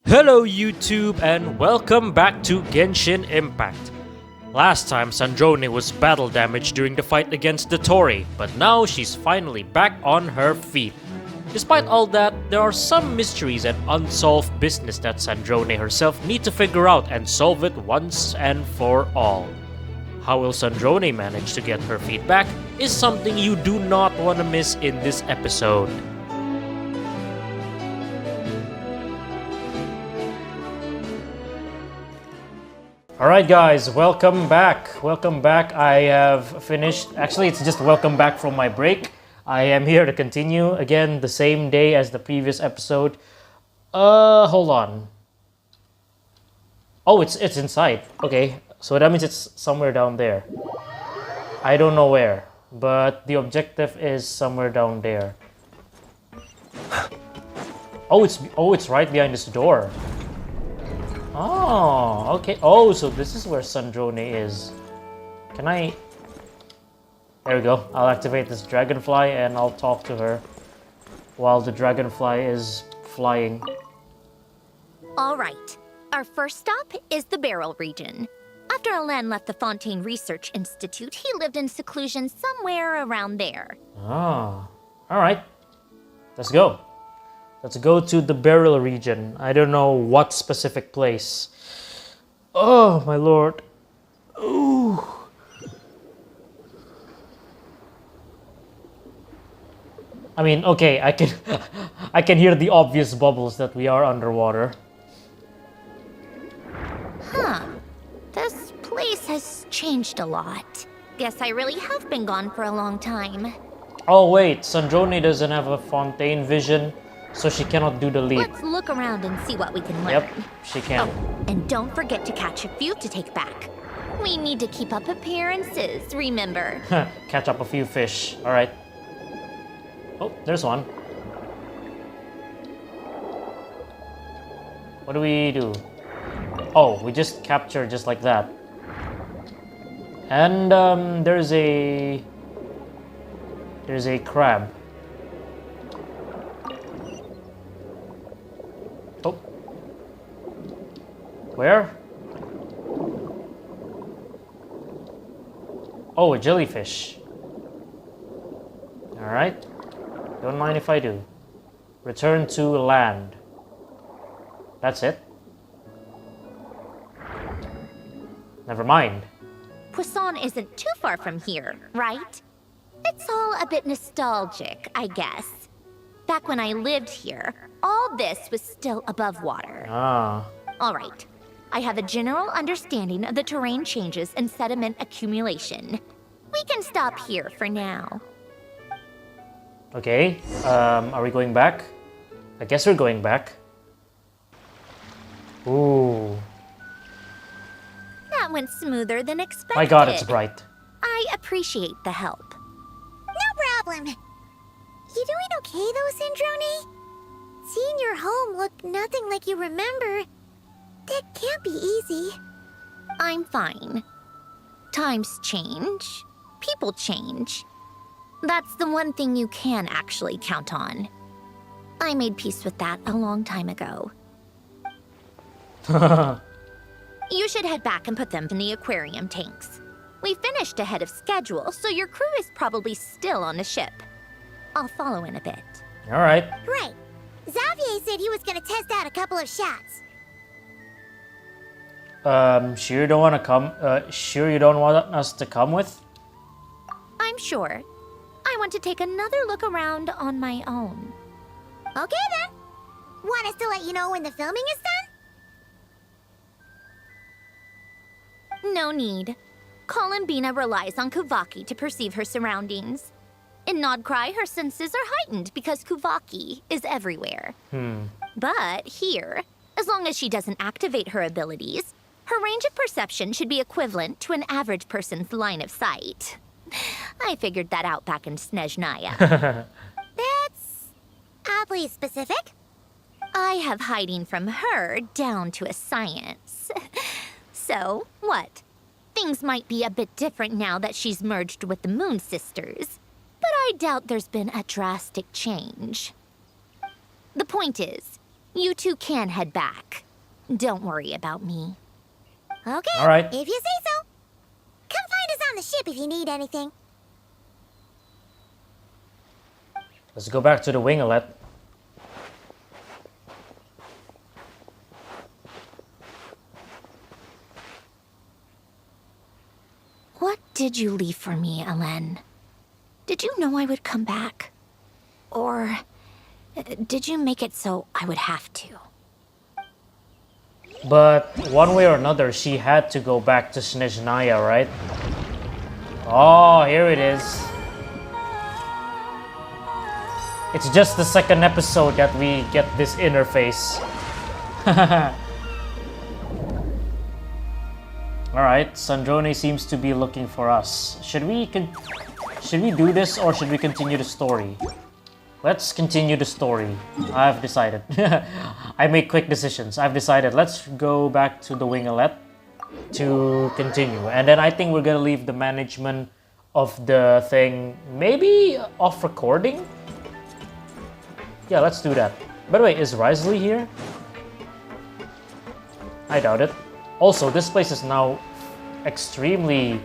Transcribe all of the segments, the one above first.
Hello YouTube and welcome back to Genshin Impact. Last time Sandrone was battle damaged during the fight against the Tori, but now she's finally back on her feet. Despite all that, there are some mysteries and unsolved business that Sandrone herself need to figure out and solve it once and for all. How will Sandrone manage to get her feet back is something you do not want to miss in this episode. Alright guys, welcome back. Welcome back. I have finished, actually it's just welcome back from my break. I am here to continue again the same day as the previous episode. Hold on. Oh, it's inside. Okay, so that means it's somewhere down there. I don't know where, but the objective is somewhere down there. Oh, it's right behind this door. Oh, okay. Oh, so this is where Sandrone is. Can I... There we go. I'll activate this dragonfly and I'll talk to her while the dragonfly is flying. All right. Our first stop is the Beryl region. After Alain left the Fontaine Research Institute, he lived in seclusion somewhere around there. Ah, all right. Let's go. Let's go to the Beryl region. I don't know what specific place. Oh, my lord. Ooh. I mean, okay, I can I can hear the obvious bubbles that we are underwater. Huh. This place has changed a lot. Guess I really have been gone for a long time. Oh wait, Sandrone doesn't have a Fontaine vision, so she cannot do the leap. Let's look around and see what we can learn. Yep, she can. Oh, and don't forget to catch a few to take back. We need to keep up appearances, remember? Catch up a few fish. All right. Oh, there's one. What do we do? Oh, we just capture just like that. And there's a crab. Oh. Where? Oh, a jellyfish. All right. Don't mind if I do. Return to land. That's it. Never mind. Poisson isn't too far from here, right? It's all a bit nostalgic, I guess. Back when I lived here, all this was still above water. Ah. All right. I have a general understanding of the terrain changes and sediment accumulation. We can stop here for now. Okay. Are we going back? I guess we're going back. Ooh. That went smoother than expected. My god, it's bright. I appreciate the help. No problem. You doing okay though, Sandrone? Seeing your home look nothing like you remember, that can't be easy. I'm fine. Times change. People change. That's the one thing you can actually count on. I made peace with that a long time ago. You should head back and put them in the aquarium tanks. We finished ahead of schedule, so your crew is probably still on the ship. I'll follow in a bit. All right. Right. Xavier said he was gonna test out a couple of shots. Sure you don't want to come? Sure you don't want us to come with? I'm sure. I want to take another look around on my own. Okay then. Want us to let you know when the filming is done? No need. Columbina relies on Kuvaki to perceive her surroundings. In Nodcry, her senses are heightened because Kuvaki is everywhere. But here, as long as she doesn't activate her abilities, her range of perception should be equivalent to an average person's line of sight. I figured that out back in Snezhnaya. That's oddly specific. I have hiding from her down to a science. So, what? Things might be a bit different now that she's merged with the Moon Sisters, but I doubt there's been a drastic change. The point is, You two can head back. Don't worry about me. Okay, All right. if you say so. Come find us on the ship if you need anything. Let's go back to the winglet. What did you leave for me, Ellen? Did you know I would come back? Or did you make it so I would have to? But one way or another, she had to go back to Snezhnaya, right? Oh, here it is. It's just the second episode that we get this interface. Alright, Sandrone seems to be looking for us. Should we do this or should we continue the story? Let's continue the story. I've decided. I make quick decisions. I've decided. Let's go back to the winglet to continue. And then I think we're gonna leave the management of the thing maybe off recording? Yeah, let's do that. By the way, is Risley here? I doubt it. Also, this place is now extremely,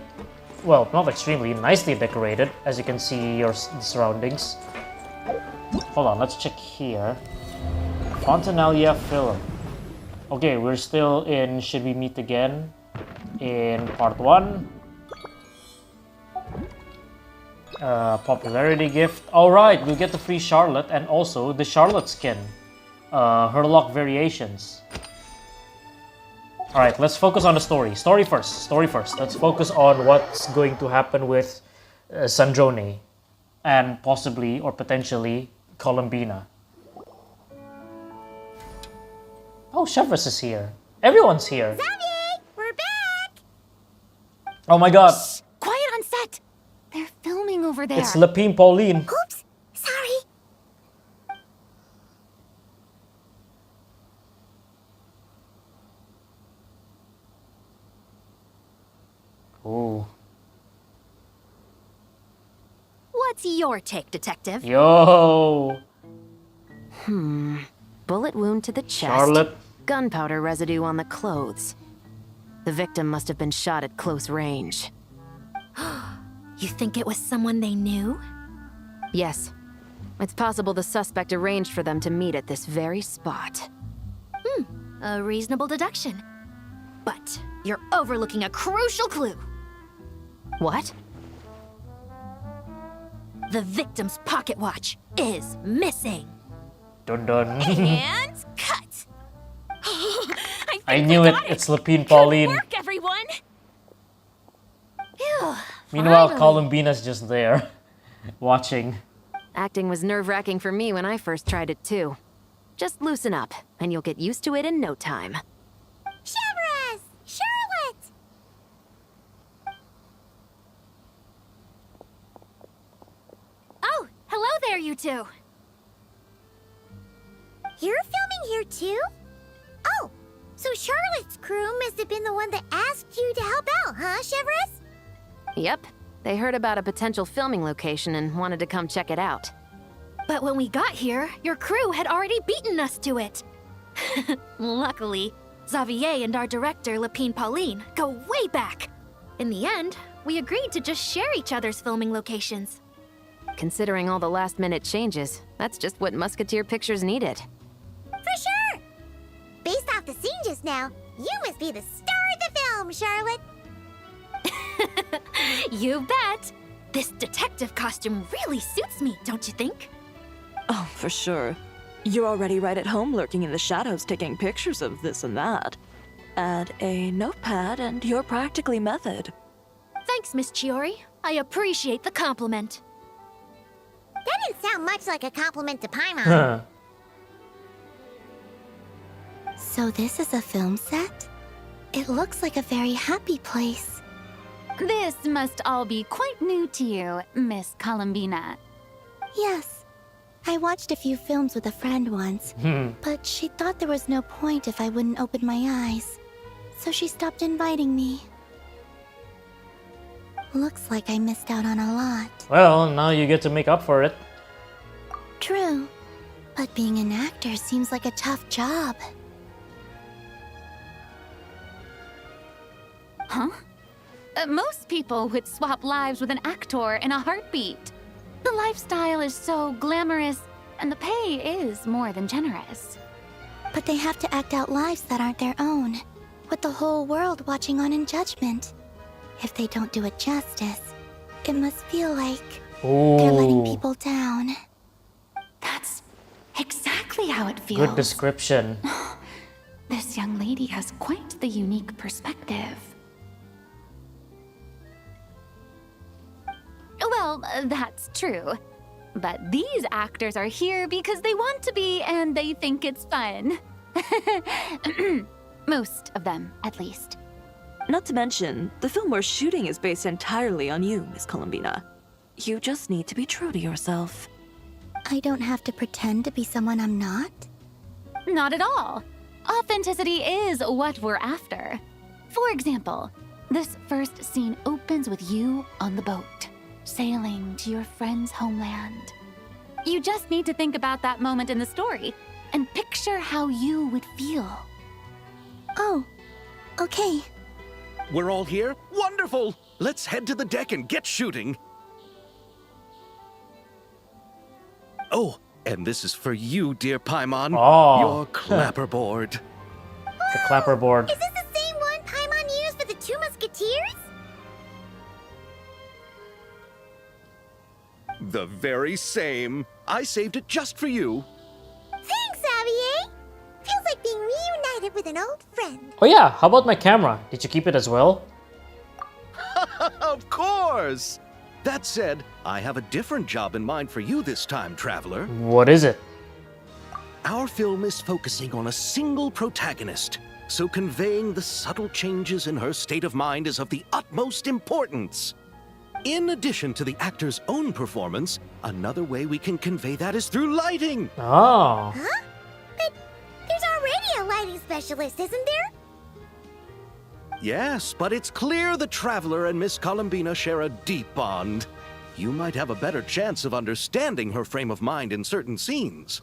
well, not extremely, nicely decorated, as you can see your surroundings. Hold on, let's check here. Fontinalia film. Okay, we're still in Should We Meet Again in part 1. Popularity gift. Alright, we'll get the free Charlotte and also the Charlotte skin. Herlock variations. Alright, let's focus on the story. Story first. Let's focus on what's going to happen with Sandrone and possibly or potentially Columbina. Oh, Chevres is here. Everyone's here. Xavier, we're back! Oh my god. Shh, quiet on set. They're filming over there. It's Lapine Pauline. Oops, sorry. Ooh. What's your take, Detective? Yo. Bullet wound to the chest. Charlotte. Gunpowder residue on the clothes. The victim must have been shot at close range. You think it was someone they knew? Yes. It's possible the suspect arranged for them to meet at this very spot. A reasonable deduction. But you're overlooking a crucial clue. What? The victim's pocket watch is missing. Dun dun. And cut. I knew it. It's Lapine Pauline. Good work, everyone. Phew, Meanwhile, finally. Columbina's just there, watching. Acting was nerve-wracking for me when I first tried it too. Just loosen up, and you'll get used to it in no time. Chevres! Charlotte! Oh, hello there, you two. You're filming here too? Oh, so Charlotte's crew must have been the one that asked you to help out, huh, Chevres? Yep. They heard about a potential filming location and wanted to come check it out. But when we got here, your crew had already beaten us to it. Luckily, Xavier and our director, Lapine Pauline, go way back. In the end, we agreed to just share each other's filming locations. Considering all the last-minute changes, that's just what Musketeer Pictures needed. For sure! Based off the scene just now, you must be the star of the film, Charlotte! You bet! This detective costume really suits me, don't you think? Oh, for sure. You're already right at home lurking in the shadows taking pictures of this and that. Add a notepad and you're practically method. Thanks, Miss Chiori. I appreciate the compliment. That didn't sound much like a compliment to Paimon. So this is a film set? It looks like a very happy place. This must all be quite new to you, Miss Columbina. Yes. I watched a few films with a friend once, but she thought there was no point if I wouldn't open my eyes. So she stopped inviting me. Looks like I missed out on a lot. Well, now you get to make up for it. True. But being an actor seems like a tough job. Huh? Most people would swap lives with an actor in a heartbeat. The lifestyle is so glamorous, and the pay is more than generous. But they have to act out lives that aren't their own, with the whole world watching on in judgment. If they don't do it justice, it must feel like they're letting people down. That's exactly how it feels. Good description. This young lady has quite the unique perspective. Well, that's true. But these actors are here because they want to be and they think it's fun. Most of them, at least. Not to mention, the film we're shooting is based entirely on you, Miss Columbina. You just need to be true to yourself. I don't have to pretend to be someone I'm not? Not at all. Authenticity is what we're after. For example, this first scene opens with you on the boat, sailing to your friend's homeland. You just need to think about that moment in the story and picture how you would feel. Oh, okay. We're all here? Wonderful! Let's head to the deck and get shooting. Oh, and this is for you, dear Paimon. Oh. Your clapperboard. The clapperboard. Is this the same one Paimon used for the Two Musketeers? The very same. I saved it just for you. Thanks, Xavier. Feels like being reunited with an old friend. Oh yeah, how about my camera? Did you keep it as well? Of course! That said, I have a different job in mind for you this time, traveler. What is it? Our film is focusing on a single protagonist, so conveying the subtle changes in her state of mind is of the utmost importance. In addition to the actor's own performance, another way we can convey that is through lighting. Oh. Huh? But there's already a lighting specialist, isn't there? Yes, but it's clear the Traveler and Miss Columbina share a deep bond. You might have a better chance of understanding her frame of mind in certain scenes.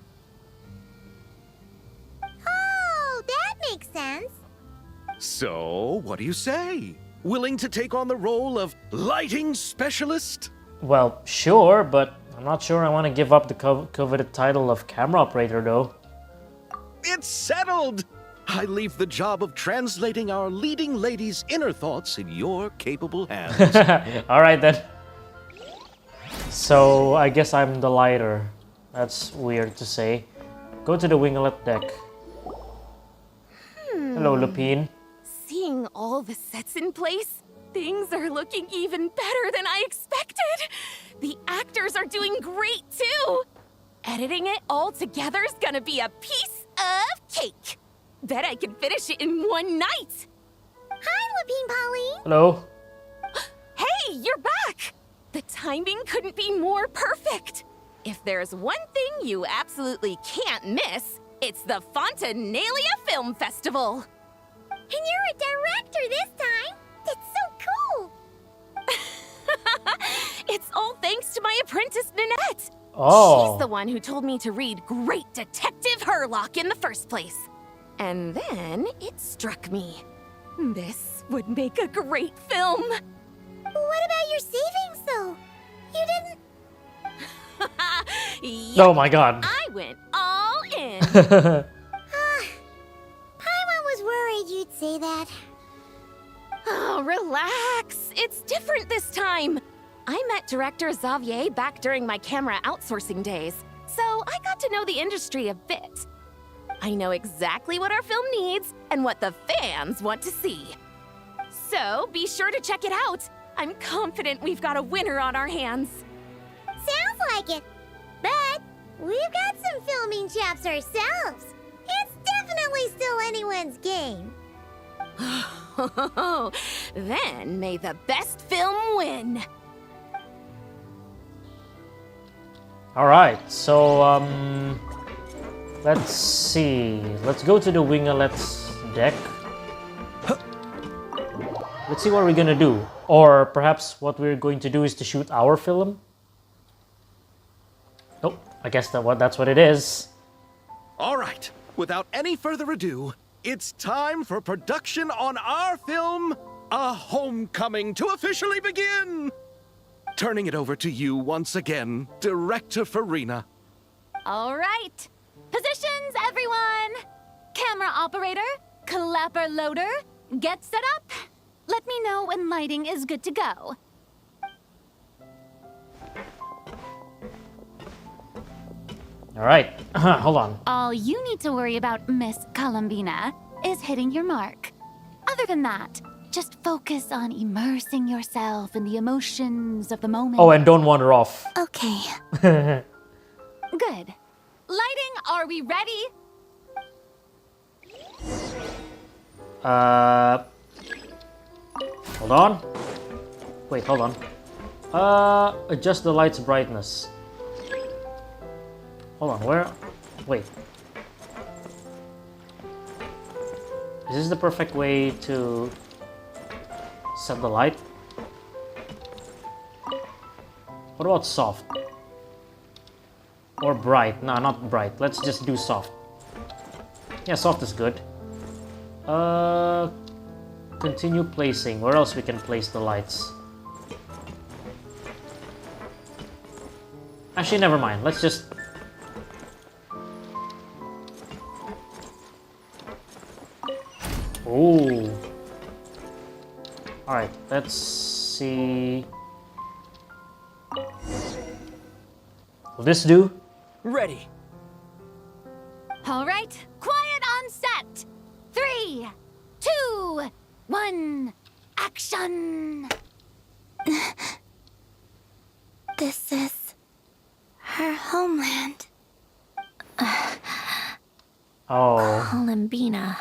Oh, that makes sense. So, what do you say? Willing to take on the role of lighting specialist? Well, sure, but I'm not sure I want to give up the coveted title of camera operator though. It's settled! I leave the job of translating our leading lady's inner thoughts in your capable hands. Alright then. So, I guess I'm the lighter. That's weird to say. Go to the winglet deck. Hello, Lupine. Seeing all the sets in place, things are looking even better than I expected. The actors are doing great too. Editing it all together is gonna be a piece of cake. Bet I can finish it in one night. Hi, Lupine Pauline. Hello. Hey, you're back. The timing couldn't be more perfect. If there's one thing you absolutely can't miss, it's the Fontinalia Film Festival. And you're a director this time. That's so cool. It's all thanks to my apprentice, Nanette. Oh. She's the one who told me to read Great Detective Herlock in the first place. And then it struck me. This would make a great film. What about your savings, though? You didn't... Yep, Oh my god. I went all in. Paimon was worried you'd say that. Oh, relax. It's different this time. I met director Xavier back during my camera outsourcing days, so I got to know the industry a bit. I know exactly what our film needs and what the fans want to see. So be sure to check it out. I'm confident we've got a winner on our hands. Sounds like it. But we've got some filming chops ourselves. It's definitely still anyone's game. Then may the best film win. Alright, so let's see. Let's go to the winglet's deck. Let's see what we're gonna do. Or perhaps what we're going to do is to shoot our film. Nope, I guess that's what it is. All right, without any further ado, it's time for production on our film, A Homecoming, to officially begin! Turning it over to you once again, Director Farina. All right. Positions, everyone. Camera operator, clapper loader, get set up. Let me know when lighting is good to go. All right, hold on. All you need to worry about, Miss Columbina, is hitting your mark. Other than that, just focus on immersing yourself in the emotions of the moment. Oh, and don't wander off. Okay. Good. Lighting, are we ready? Hold on. Wait, hold on. Adjust the light's brightness. Hold on, where? Wait. Is this the perfect way to set the light? What about soft? Or bright? No, not bright. Let's just do soft. Yeah, soft is good. Continue placing. Where else we can place the lights? Actually, never mind. Let's just... Ooh. Alright, let's see... Will this do? Ready. All right, quiet on set. 3, 2, 1, action! This is her homeland. Oh. Columbina.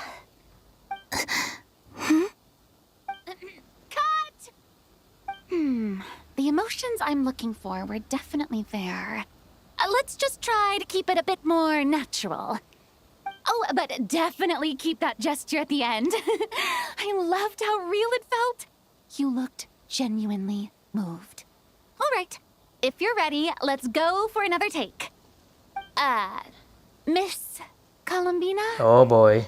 Cut! The emotions I'm looking for were definitely there. Let's just try to keep it a bit more natural. Oh, but definitely keep that gesture at the end. I loved how real it felt. You looked genuinely moved. All right, if you're ready, let's go for another take. Miss Columbina? Oh boy.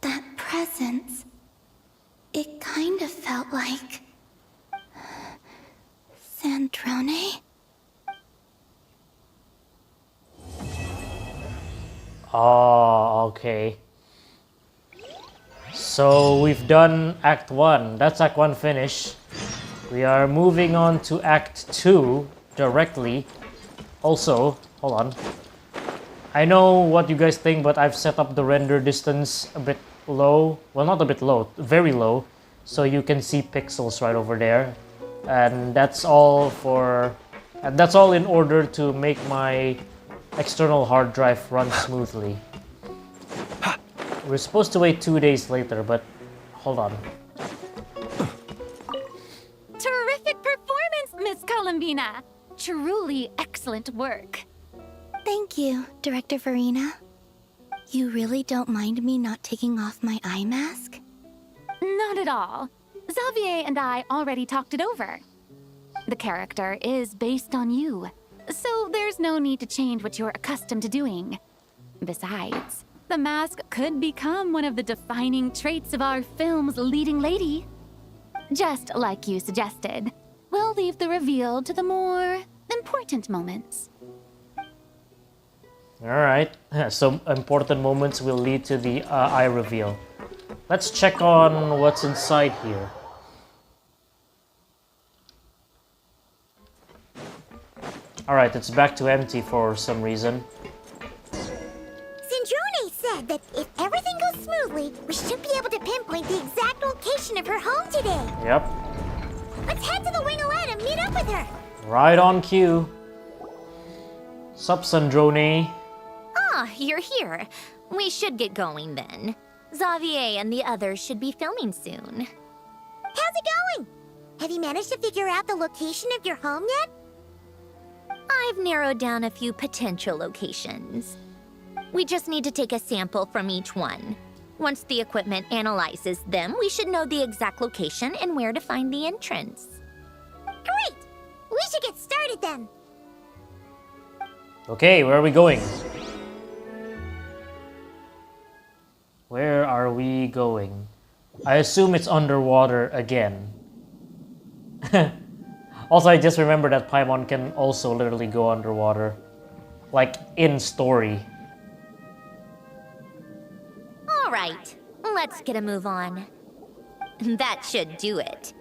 That presence. It kind of felt like... Sandrone? Oh, okay. So we've done Act 1. That's Act 1 finish. We are moving on to Act 2 directly. Also, hold on. I know what you guys think, but I've set up the render distance a bit low. Well, not a bit low, very low. So you can see pixels right over there. And that's all for... And that's all in order to make my external hard drive run smoothly. We're supposed to wait 2 days later, but hold on. Terrific performance, Miss Columbina. Truly excellent work. Thank you, Director Farina. You really don't mind me not taking off my eye mask? Not at all. Xavier and I already talked it over. The character is based on you, so there's no need to change what you're accustomed to doing. Besides, the mask could become one of the defining traits of our film's leading lady. Just like you suggested, we'll leave the reveal to the more important moments. Alright, so important moments will lead to the eye reveal. Let's check on what's inside here. Alright, it's back to empty for some reason. Sandrone said that if everything goes smoothly, we should be able to pinpoint the exact location of her home today. Yep, Let's head to the Wing-O-Land and meet up with her. right on cue. Sup, Sandrone? Ah, you're here. We should get going then. Xavier and the others should be filming soon. How's it going? Have you managed to figure out the location of your home yet? I've narrowed down a few potential locations. We just need to take a sample from each one. Once the equipment analyzes them, we should know the exact location and where to find the entrance. Great! We should get started then. Okay, where are we going? Where are we going? I assume it's underwater again. Also, I just remember that Paimon can also literally go underwater. Like, in story. All right, let's get a move on. That should do it.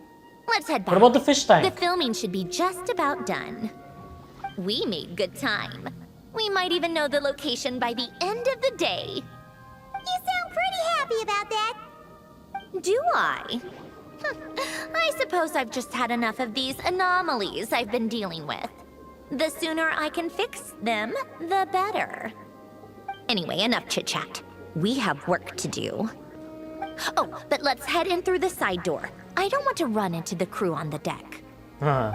Let's head back. What about the fish The tank? filming should be just about done. We made good time. We might even know the location by the end of the day. You sound pretty happy about that. Do I? I suppose I've just had enough of these anomalies I've been dealing with. The sooner I can fix them, the better. Anyway, enough chit-chat. We have work to do. Oh, but let's head in through the side door. I don't want to run into the crew on the deck. Huh.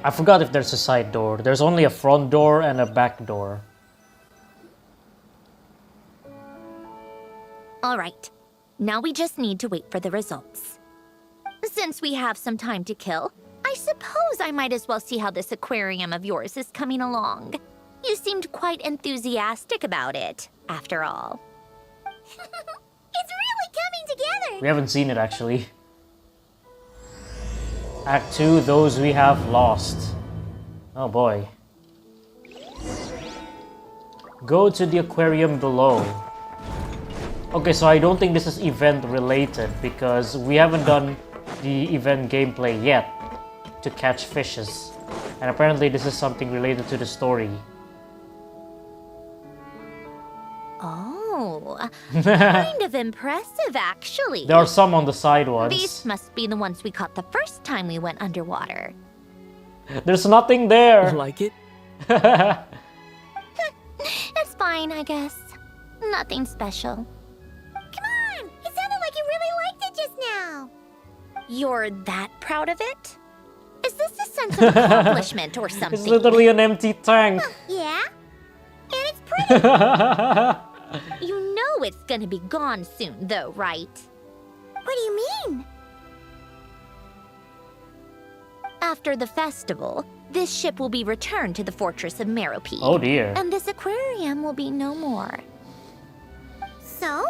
I forgot if there's a side door. There's only a front door and a back door. All right. Now we just need to wait for the results. Since we have some time to kill, I suppose I might as well see how this aquarium of yours is coming along. You seemed quite enthusiastic about it, after all. It's really coming together. We haven't seen it actually. Act 2, those we have lost. Oh boy. Go to the aquarium below. Okay, so I don't think this is event related because we haven't done the event gameplay yet to catch fishes. And apparently this is something related to the story. Oh, kind of impressive, actually. There are some on the side ones. These must be the ones we caught the first time we went underwater. There's nothing there. Like it? It's fine, I guess. Nothing special. Come on! It sounded like you really liked it just now. You're that proud of it? Is this a sense of accomplishment or something? It's literally an empty tank. Yeah? And it's pretty. You know it's gonna be gone soon, though, right? What do you mean? After the festival, this ship will be returned to the fortress of Meropide. Oh dear. And this aquarium will be no more. So?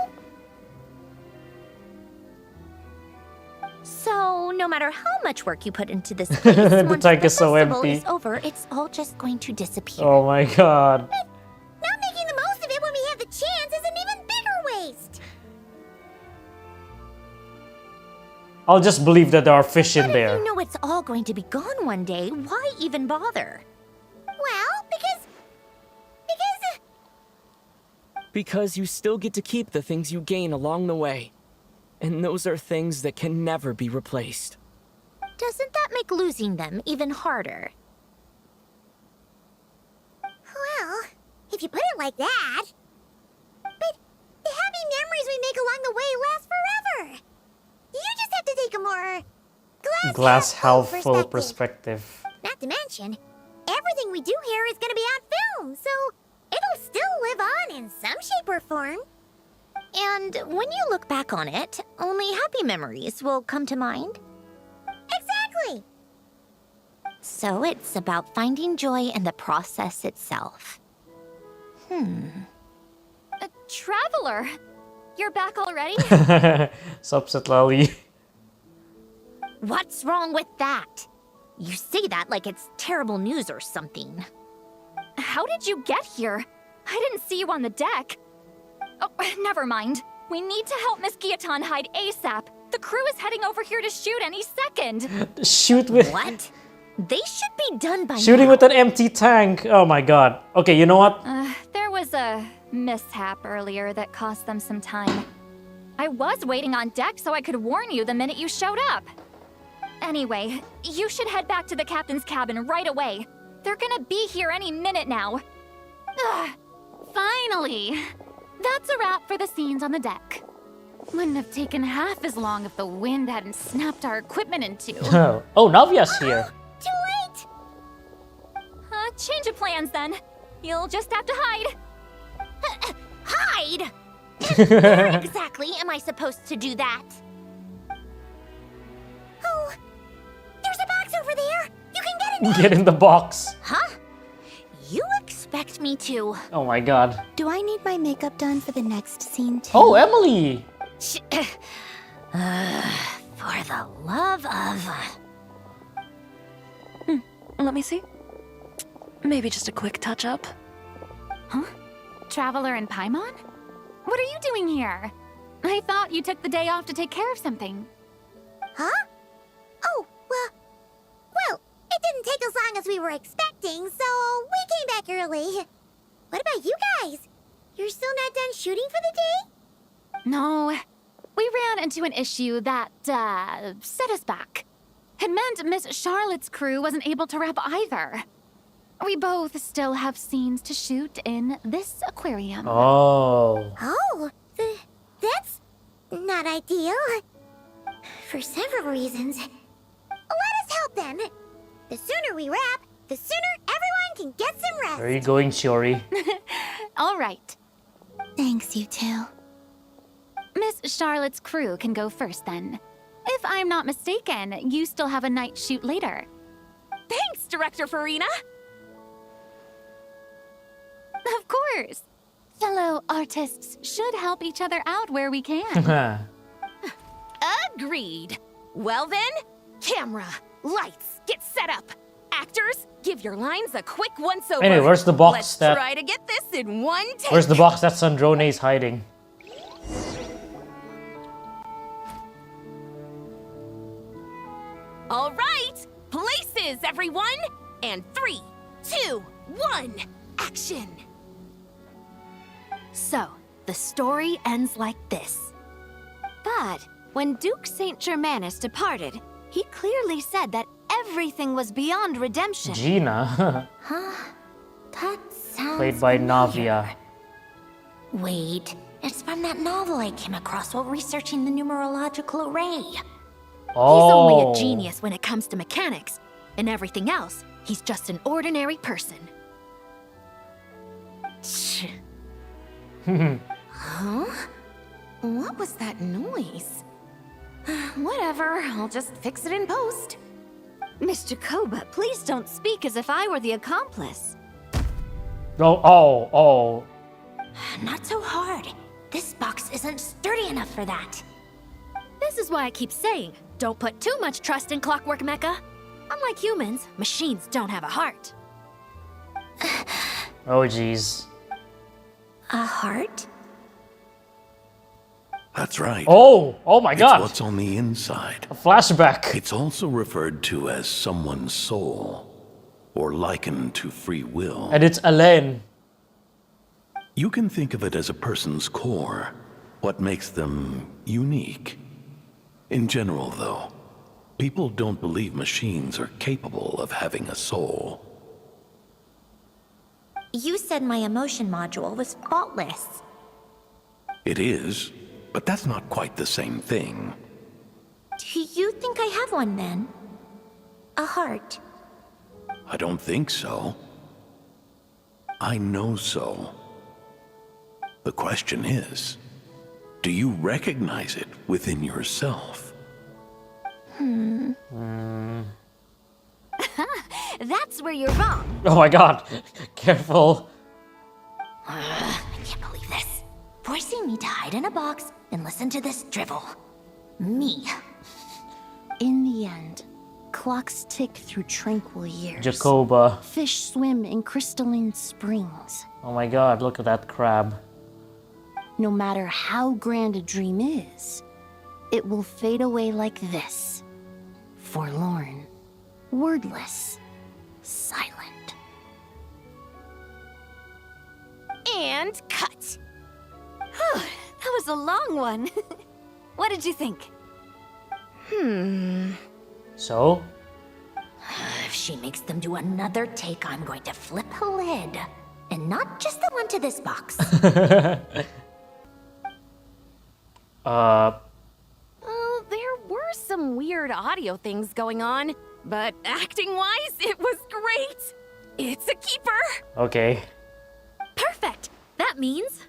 So, no matter how much work you put into this place, The once tank the is so festival empty. is over, it's all just going to disappear. Oh my god. Not making the most of it when we have the chance is an even bigger waste. I'll just believe that there are fish in But there. if you know it's all going to be gone one day, why even bother? Well, because Because you still get to keep the things you gain along the way. And those are things that can never be replaced. Doesn't that make losing them even harder? well, if you put it like that. But the happy memories we make along the way last forever. You just have to take a more Glass half full perspective. perspective. Not to mention, everything we do here is going to be on film, so it'll still live on in some shape or form. And when you look back on it, only happy memories will come to mind. Exactly. So it's about finding joy in the process itself. Traveler, you're back already? Subset Lally. What's wrong with that? You say that like it's terrible news or something. How did you get here? I didn't see you on the deck. Oh, never mind. We need to help Miss Guillotin hide ASAP. The crew is heading over here to shoot any second. Shoot with What? They should be done by shooting now. with an empty tank. Oh my god. Okay, you know what? There was a mishap earlier that cost them some time. I was waiting on deck so I could warn you the minute you showed up. Anyway, you should head back to the captain's cabin right away. They're gonna be here any minute now. Ugh, finally! That's a wrap for the scenes on the deck. Wouldn't have taken half as long if the wind hadn't snapped our equipment in two. Oh, Navia's here. Too late. Change of plans then. You'll just have to hide. Hide! Where exactly am I supposed to do that? Oh, there's a box over there. You can get in there. Get in the box. Huh? expect me to. Oh my god. Do I need my makeup done for the next scene too? Oh, Emily! For the love of... Let me see. Maybe just a quick touch-up. Huh? Traveler and Paimon? What are you doing here? I thought you took the day off to take care of something. Huh? Oh, well, it didn't take as long as we were expecting, so we came back early. What about you guys? You're still not done shooting for the day? No, we ran into an issue that, set us back. It meant Miss Charlotte's crew wasn't able to wrap either. We both still have scenes to shoot in this aquarium. Oh. Oh, that's not ideal. For several reasons. Let us help then. The sooner we wrap, the sooner everyone can get some rest. Where are you going, Shiori? All right. Thanks, you two. Miss Charlotte's crew can go first then. If I'm not mistaken, you still have a night shoot later. Thanks, Director Farina! Of course. Fellow artists should help each other out where we can. Agreed. Well then, camera, lights, get set up. Actors, give your lines a quick once-over. Anyway, where's the box Let's that... try to get this in one take. Where's the box that Sandrone is hiding? All right, places, everyone. And 3, 2, 1, action. So, the story ends like this. But when Duke Saint Germanus departed, he clearly said that everything was beyond redemption. Gina. That sounds Played by familiar. Navia. Wait, it's from that novel I came across while researching the numerological array. Oh. He's only a genius when it comes to mechanics. And everything else, he's just an ordinary person. Huh? What was that noise? Whatever, I'll just fix it in post. Mr. Koba, please don't speak as if I were the accomplice. Oh. Not so hard. This box isn't sturdy enough for that. This is why I keep saying, don't put too much trust in Clockwork Mecha. Unlike humans, machines don't have a heart. Oh, jeez. A heart? That's right. Oh my It's god. what's on the inside. A flashback. It's also referred to as someone's soul, or likened to free will. And it's Alain. You can think of it as a person's core, what makes them unique. In general, though, people don't believe machines are capable of having a soul. You said my emotion module was faultless. It is, but that's not quite the same thing. Do you think I have one then? A heart? I don't think so. I know so. The question is, do you recognize it within yourself? That's where you're wrong. Oh my god. Careful. I can't believe this. Forcing me to hide in a box and listen to this drivel. Me. In the end, clocks tick through tranquil years. Jacoba. Fish swim in crystalline springs. Oh my god, look at that crab. No matter how grand a dream is, it will fade away like this. Forlorn, wordless, silent. And cut. That was a long one. What did you think? So? If she makes them do another take, I'm going to flip a lid. And not just the one to this box. Oh, there were some weird audio things going on, but acting-wise, it was great. It's a keeper. Okay. Perfect. That means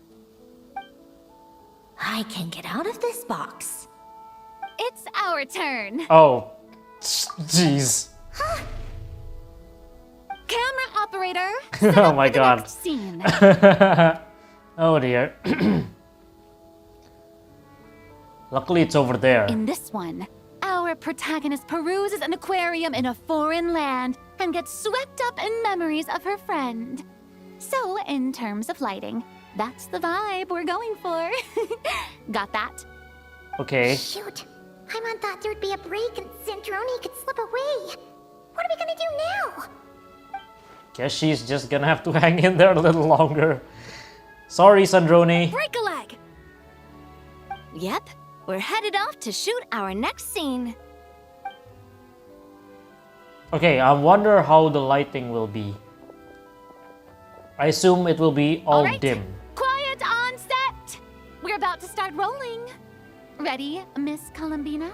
I can get out of this box. It's our turn. Oh. Jeez. Camera operator operator. Set Oh up my for the god. next scene. Oh dear. Luckily it's over there. In this one, our protagonist peruses an aquarium in a foreign land and gets swept up in memories of her friend. So, in terms of lighting, that's the vibe we're going for. Got that? Okay. Shoot. Paimon thought there'd be a break and Sandrone could slip away. What are we gonna do now? Guess she's just gonna have to hang in there a little longer. Sorry, Sandrone. Break a leg! Yep, we're headed off to shoot our next scene. Okay, I wonder how the lighting will be. I assume it will be all right. dim. Quiet on set! We're about to start rolling. Ready, Miss Columbina?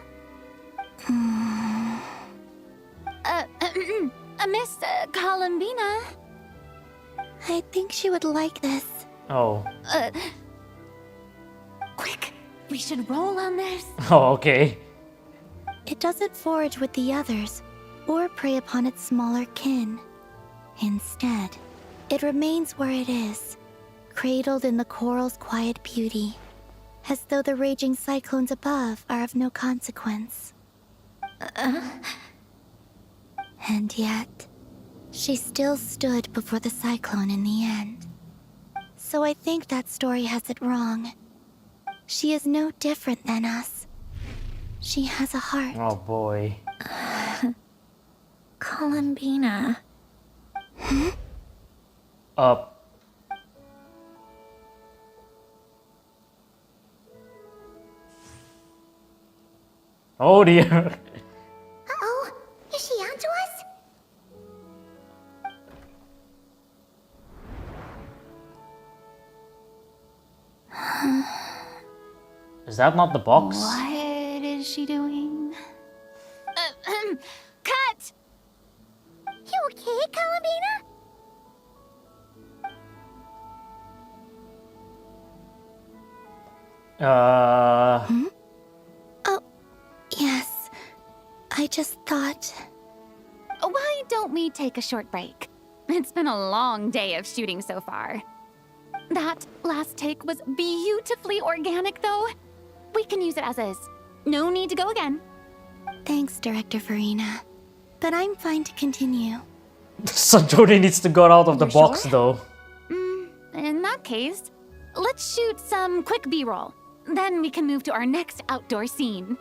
Miss Columbina? I think she would like this. Oh. Quick, we should roll on this. Oh, okay. It doesn't forage with the others, or prey upon its smaller kin. Instead, it remains where it is, cradled in the coral's quiet beauty, as though the raging cyclones above are of no consequence. And yet, she still stood before the cyclone in the end. So I think that story has it wrong. She is no different than us. She has a heart. Oh boy. Columbina. Oh dear. Uh-oh. Is she onto us? Is that not the box? What is she doing? Cut! You okay, Columbina? Oh, yes. I just thought... Why don't we take a short break? It's been a long day of shooting so far. That last take was beautifully organic, though. We can use it as is. No need to go again. Thanks, Director Farina. But I'm fine to continue. Sandrone needs to get out of the You're box sure? though. In that case, let's shoot some quick B-roll. Then we can move to our next outdoor scene.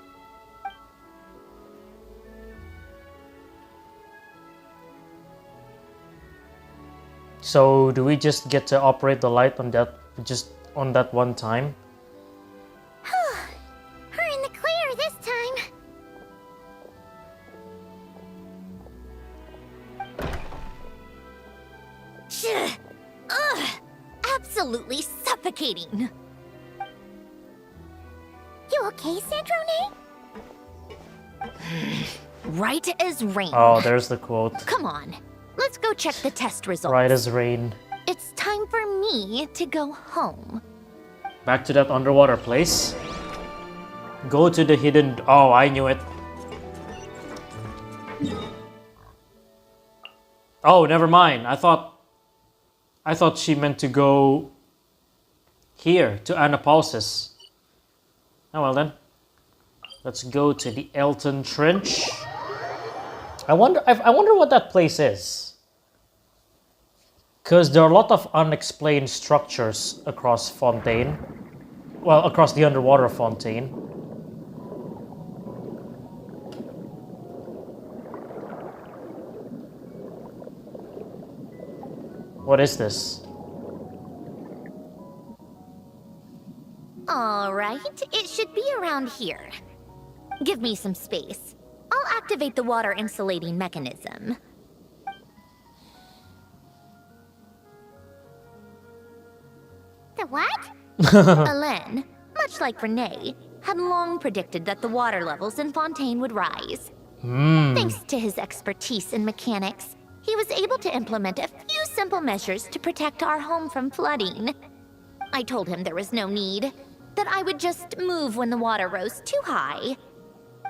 So do we just get to operate the light on that one time? We're in the clear this time. Ugh! Absolutely suffocating. You okay, Sandrone? Right as rain. Oh, there's the quote. Come on. Let's go check the test results. Right as rain. It's time for me to go home. Back to that underwater place. Go to the hidden... Oh, I knew it. Oh, never mind. I thought she meant to go here to Anapausis. Oh well then. Let's go to the Elton Trench. I wonder what that place is. Because there are a lot of unexplained structures across Fontaine. Well, across the underwater Fontaine. What is this? All right, it should be around here. Give me some space. I'll activate the water insulating mechanism. The what? Alain, much like Renee, had long predicted that the water levels in Fontaine would rise. Thanks to his expertise in mechanics, he was able to implement a few simple measures to protect our home from flooding. I told him there was no need, that I would just move when the water rose too high.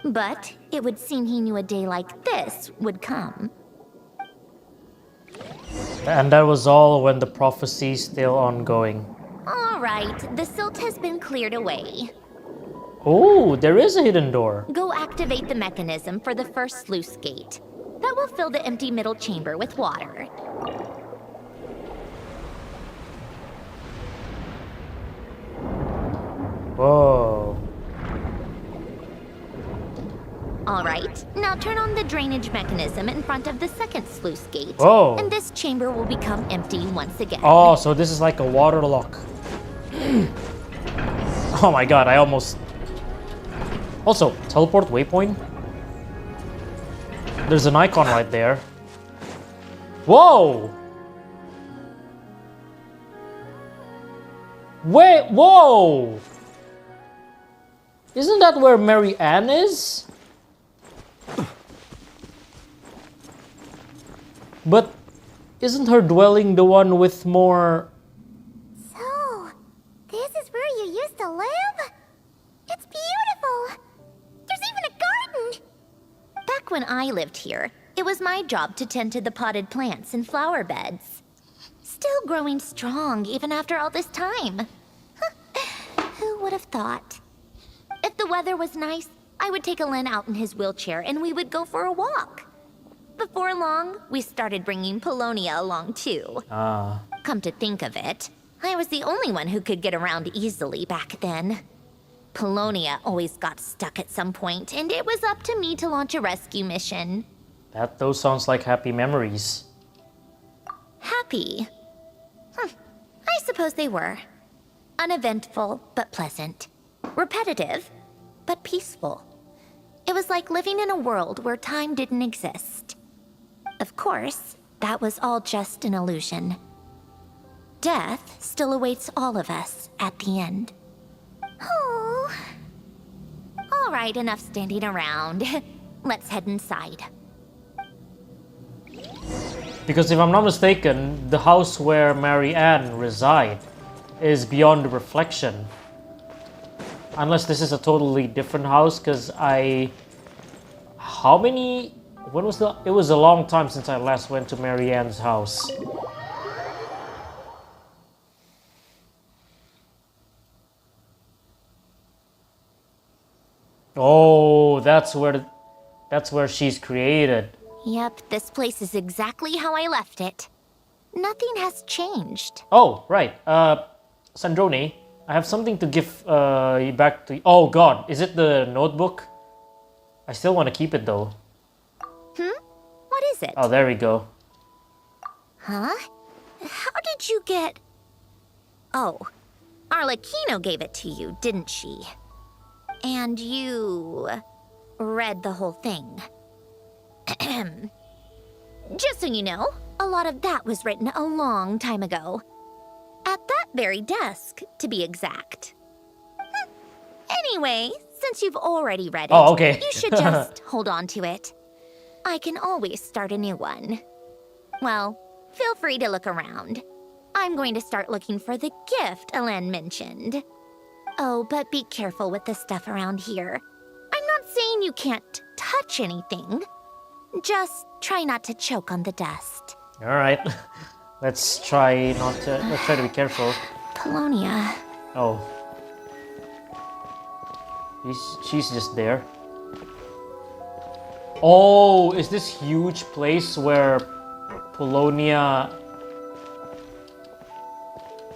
But it would seem he knew a day like this would come. And that was all when the prophecy's still ongoing. All right, the silt has been cleared away. Oh, there is a hidden door. Go activate the mechanism for the first sluice gate. That will fill the empty middle chamber with water. Whoa. All right, now turn on the drainage mechanism in front of the second sluice gate. Whoa. And this chamber will become empty once again. Oh, so this is like a water lock. Oh my god, I almost... Also, teleport waypoint? There's an icon right there. Whoa! Wait, whoa! Isn't that where Mary Ann is? But isn't her dwelling the one with more... So, this is where you used to live? It's beautiful! There's even a garden! Back when I lived here, it was my job to tend to the potted plants and flower beds. Still growing strong even after all this time. Who would have thought? If the weather was nice, I would take Alen out in his wheelchair and we would go for a walk. Before long, we started bringing Polonia along too. Come to think of it, I was the only one who could get around easily back then. Polonia always got stuck at some point, and it was up to me to launch a rescue mission. Those sounds like happy memories. Happy? I suppose they were. Uneventful, but pleasant. Repetitive, but peaceful. It was like living in a world where time didn't exist. Of course, that was all just an illusion. Death still awaits all of us at the end. Oh. All right, enough standing around. Let's head inside. Because if I'm not mistaken, the house where Mary Ann reside is beyond the reflection. Unless this is a totally different house, because how many... When was the... It was a long time since I last went to Mary Ann's house. Oh, that's where she's created. Yep, this place is exactly how I left it. Nothing has changed. Oh, right. Sandrone, I have something to give you back to you. Oh god, is it the notebook? I still want to keep it though. What is it? Oh, there we go. Huh? How did you get... Oh, Arlecchino gave it to you, didn't she? And you... read the whole thing. Just so you know, a lot of that was written a long time ago. At that very desk, to be exact. Anyway, since you've already read it, Oh, okay. you should just hold on to it. I can always start a new one. Well, feel free to look around. I'm going to start looking for the gift Alen mentioned. Oh, but be careful with the stuff around here. I'm not saying you can't touch anything. Just try not to choke on the dust. Alright. Let's try to be careful. Polonia. Oh. She's just there. Oh, is this huge place where Polonia...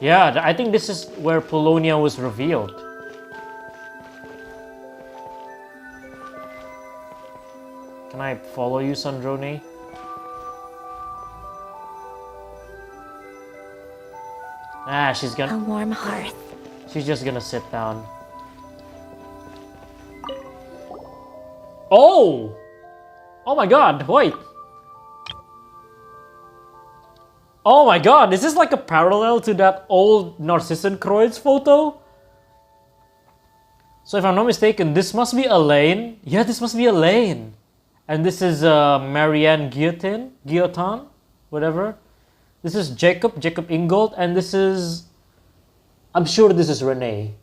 Yeah, I think this is where Polonia was revealed. Can I follow you, Sandrone? Ah, she's A gonna... warm hearth. She's just gonna sit down. Oh! Oh my god, wait! Oh my god, is this like a parallel to that old Narcissenkreuz photo? So if I'm not mistaken, this must be Elaine. Yeah, this must be Elaine. And this is Marianne Guillotin, whatever. This is Jacob Ingold, and this is... I'm sure this is Renee.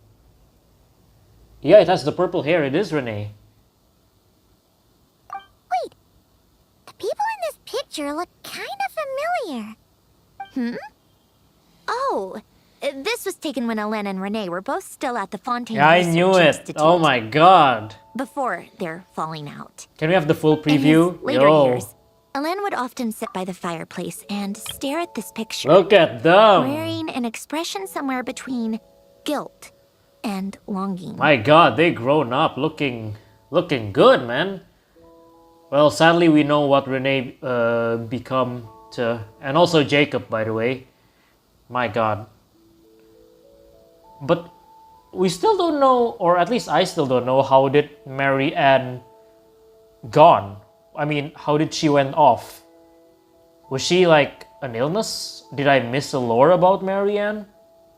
Yeah, it has the purple hair, it is Renee. Wait, the people in this picture look kind of familiar. Oh, this was taken when Ellen and Renee were both still at the Fontaine Yeah, I Research knew it. Institute. Oh my god. Before their falling out. Can we have the full In preview? his later Yo. years, Ellen would often sit by the fireplace and stare at this picture, Look at them. wearing an expression somewhere between guilt and longing. My god, they grown up looking good, man. Well, sadly we know what Renee become to, and also Jacob, by the way. My god. But we still don't know, or at least I still don't know, how did Mary Ann gone? I mean, how did she went off? Was she like an illness? Did I miss a lore about Mary Ann?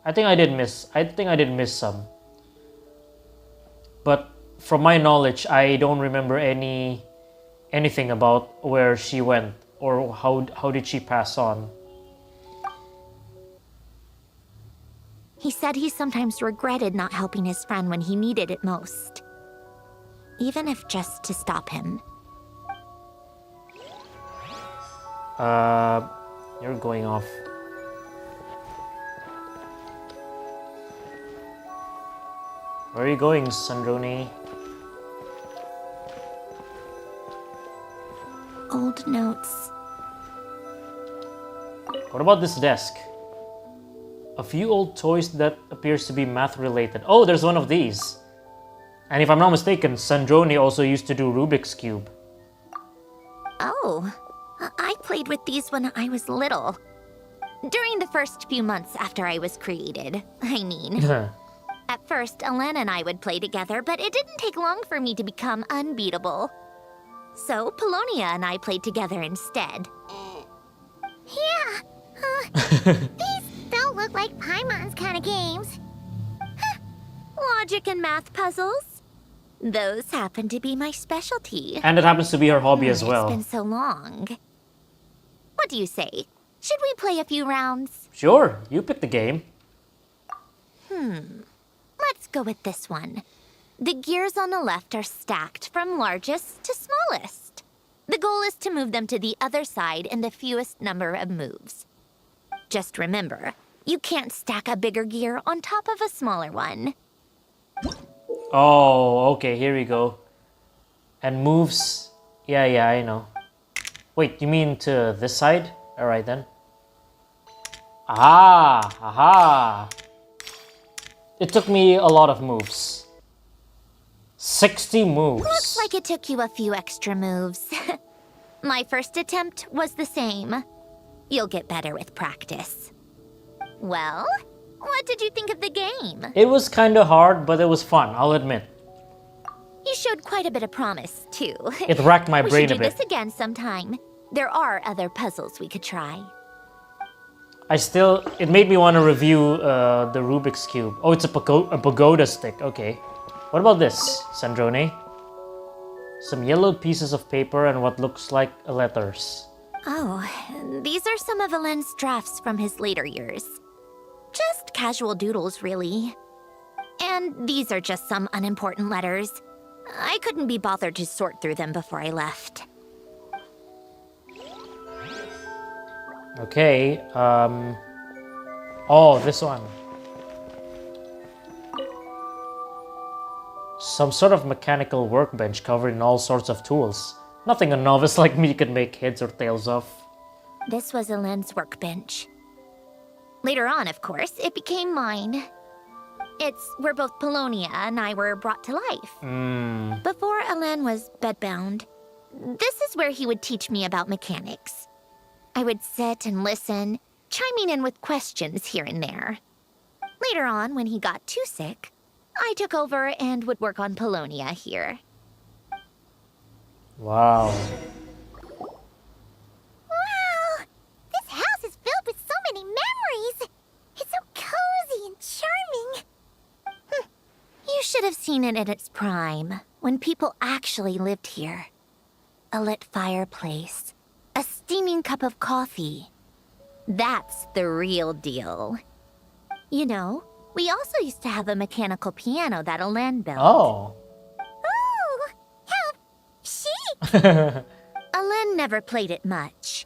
I think I did miss some. But from my knowledge, I don't remember anything about where she went or how did she pass on. He said he sometimes regretted not helping his friend when he needed it most. Even if just to stop him. You're going off. Where are you going, Sandroni? Old notes. What about this desk? A few old toys that appears to be math related. Oh, there's one of these. And if I'm not mistaken, Sandroni also used to do Rubik's Cube. Oh, I played with these when I was little. During the first few months after I was created, I mean. At first, Ellen and I would play together, but it didn't take long for me to become unbeatable. So, Polonia and I played together instead. Yeah, these don't look like Paimon's kind of games. Logic and math puzzles. Those happen to be my specialty. And it happens to be her hobby as well. It's been so long. What do you say? Should we play a few rounds? Sure, you pick the game. Let's go with this one. The gears on the left are stacked from largest to smallest. The goal is to move them to the other side in the fewest number of moves. Just remember, you can't stack a bigger gear on top of a smaller one. Oh, okay, here we go. And moves. Yeah, I know. Wait, you mean to this side? Alright then. Aha! It took me a lot of moves. 60 moves. Looks like it took you a few extra moves. My first attempt was the same. You'll get better with practice. Well, what did you think of the game? It was kinda hard, but it was fun, I'll admit. You showed quite a bit of promise, too. It racked my We brain should a do bit. this again sometime. There are other puzzles we could try. It made me want to review the Rubik's Cube. Oh, it's a pagoda stick, okay. What about this, Sandrone? Some yellow pieces of paper and what looks like letters. Oh, these are some of Ellen's drafts from his later years. Just casual doodles, really. And these are just some unimportant letters. I couldn't be bothered to sort through them before I left. Okay, oh, this one. Some sort of mechanical workbench covered in all sorts of tools. Nothing a novice like me could make heads or tails of. This was Ellen's workbench. Later on, of course, it became mine. It's where both Polonia and I were brought to life. Before Ellen was bedbound, this is where he would teach me about mechanics. I would sit and listen, chiming in with questions here and there. Later on, when he got too sick, I took over and would work on Polonia here. Wow. Wow! This house is filled with so many memories! It's so cozy and charming! You should have seen it in its prime, when people actually lived here. A lit fireplace, a steaming cup of coffee. That's the real deal. You know, we also used to have a mechanical piano that Ellen built. Oh. Ooh! How chic! Ellen never played it much.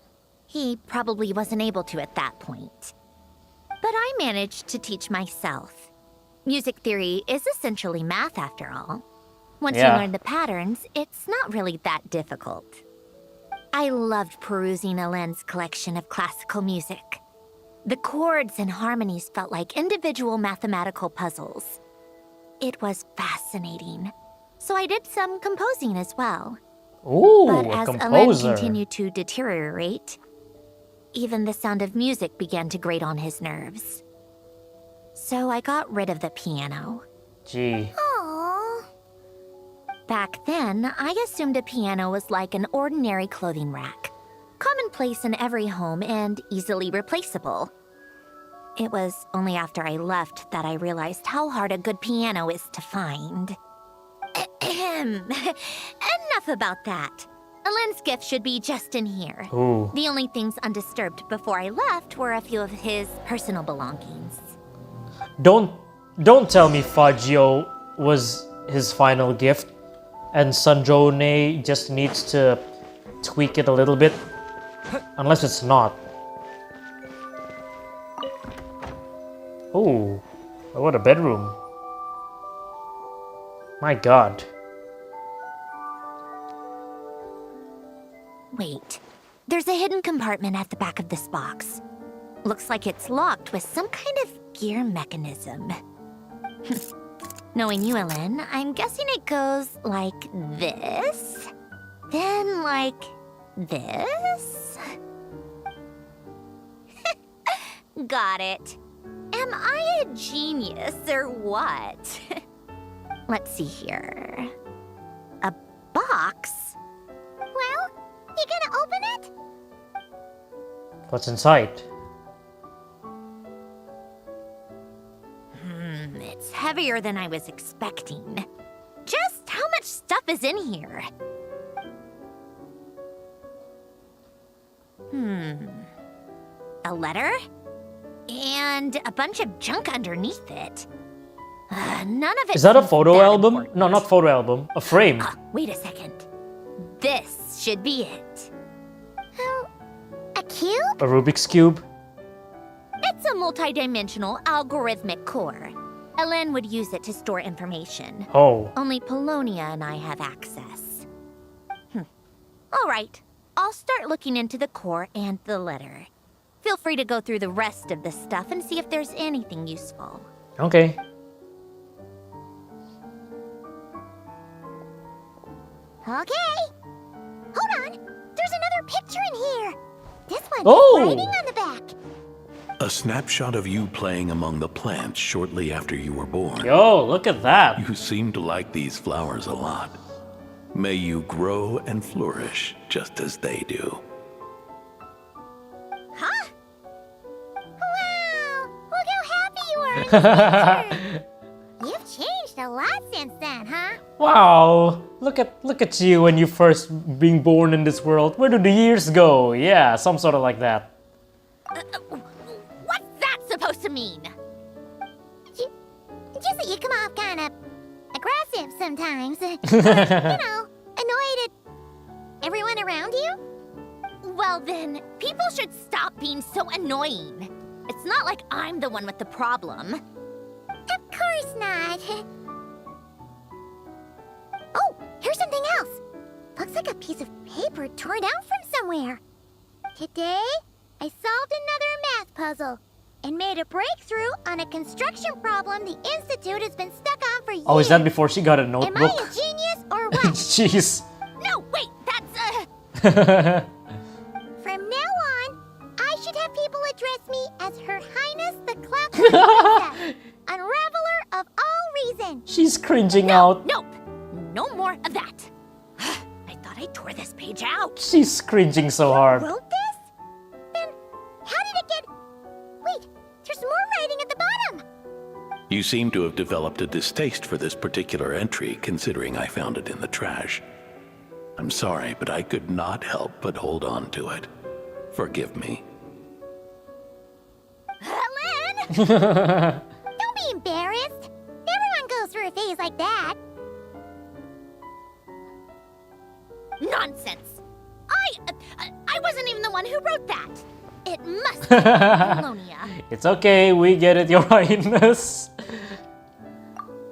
He probably wasn't able to at that point. But I managed to teach myself. Music theory is essentially math after all. Once you learn the patterns, it's not really that difficult. I loved perusing Helen's collection of classical music. The chords and harmonies felt like individual mathematical puzzles. It was fascinating. So I did some composing as well. Ooh, but a as composer. Helen continued to deteriorate, even the sound of music began to grate on his nerves. So I got rid of the piano. Gee. Aww. Back then, I assumed a piano was like an ordinary clothing rack, commonplace in every home and easily replaceable. It was only after I left that I realized how hard a good piano is to find. Enough about that. Helen's gift should be just in here. Ooh. The only things undisturbed before I left were a few of his personal belongings. Don't tell me Fagio was his final gift and Sanjone just needs to tweak it a little bit. Unless it's not. Oh, what a bedroom. My god. Wait, there's a hidden compartment at the back of this box. Looks like it's locked with some kind of gear mechanism. Knowing you, Ellen, I'm guessing it goes like this, then like this. Got it. Am I a genius or what? Let's see here. A box? Well, you gonna open it? What's inside? It's heavier than I was expecting. Just how much stuff is in here? A letter? And a bunch of junk underneath it. None of it. Is that a seems photo that album? important. No, not photo album. A frame. Wait a second. This should be it. A cube? A Rubik's Cube. It's a multi-dimensional algorithmic core. Ellen would use it to store information. Oh. Only Polonia and I have access. All right. I'll start looking into the core and the letter. Feel free to go through the rest of the stuff and see if there's anything useful. Okay. Okay. Hold on. There's another picture in here. This one Oh! has writing on the back. A snapshot of you playing among the plants shortly after you were born. Yo, look at that. You seem to like these flowers a lot. May you grow and flourish just as they do. Huh? Wow! Look how happy you are in this picture. You've changed a lot since then, huh? Wow. Look at you when you first being born in this world. Where do the years go? Yeah, some sort of like that. What's that supposed to mean? Just that you come off kind of aggressive sometimes. Annoyed at everyone around you? Well then, people should stop being so annoying. It's not like I'm the one with the problem. Of course not. Oh, here's something else. Looks like a piece of paper torn out from somewhere. Today, I solved another math puzzle and made a breakthrough on a construction problem the Institute has been stuck on for years. Oh, is that before she got a Am notebook? I a genius or what? Jeez. No, wait, that's From now on, I should have people address me as Her Highness the Clockwork Princess, unraveler of all reason. She's cringing out. Nope, no more of that. I thought I tore this page out. She's cringing so hard. Wrote this? Then how did it get... Wait, there's more writing at the bottom. You seem to have developed a distaste for this particular entry, considering I found it in the trash. I'm sorry, but I could not help but hold on to it. Forgive me. Helen! Don't be embarrassed. Everyone goes through a phase like that. Nonsense. I wasn't even the one who wrote that. It must be Polonia. It's okay, we get it, Your Highness.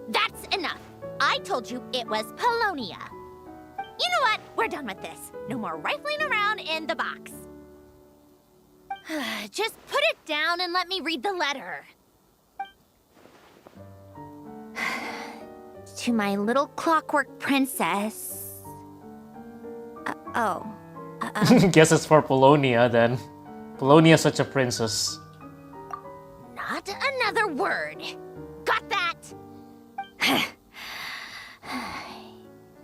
That's enough. I told you it was Polonia. You know what? We're done with this. No more rifling around in the box. Just put it down and let me read the letter. To my little clockwork princess. Guess it's for Polonia then. Polonia's such a princess. Not another word. Got that?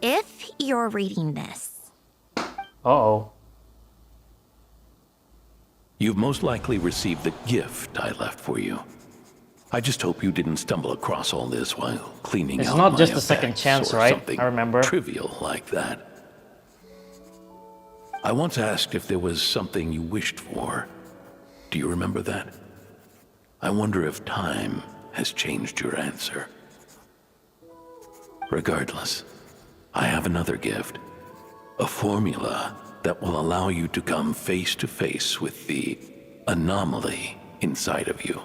If you're reading this. Uh-oh. You've most likely received the gift I left for you. I just hope you didn't stumble across all this while cleaning It's out not my just a second effects chance, or right? something I remember. trivial like that. I once asked if there was something you wished for. Do you remember that? I wonder if time has changed your answer. Regardless, I have another gift. A formula that will allow you to come face to face with the anomaly inside of you.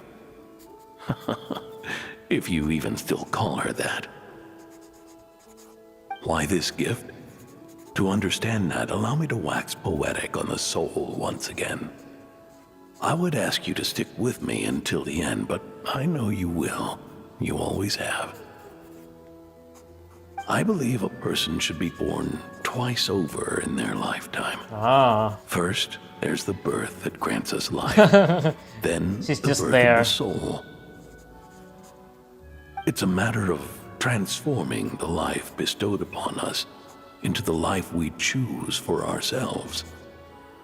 If you even still call her that. Why this gift? To understand that, allow me to wax poetic on the soul once again. I would ask you to stick with me until the end, but I know you will. You always have. I believe a person should be born twice over in their lifetime. First, there's the birth that grants us life. Then She's the just birth there. of the soul. It's a matter of transforming the life bestowed upon us into the life we choose for ourselves.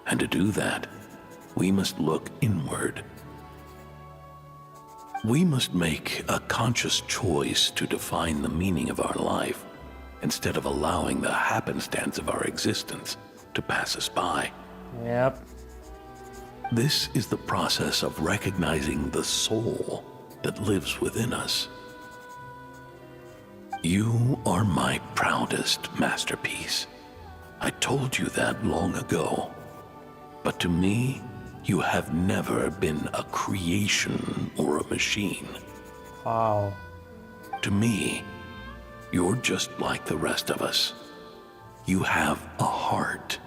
And to do that, we must look inward. We must make a conscious choice to define the meaning of our life instead of allowing the happenstance of our existence to pass us by. Yep. This is the process of recognizing the soul that lives within us. You are my proudest masterpiece. I told you that long ago. But to me, you have never been a creation or a machine. Wow. To me, you're just like the rest of us. You have a heart.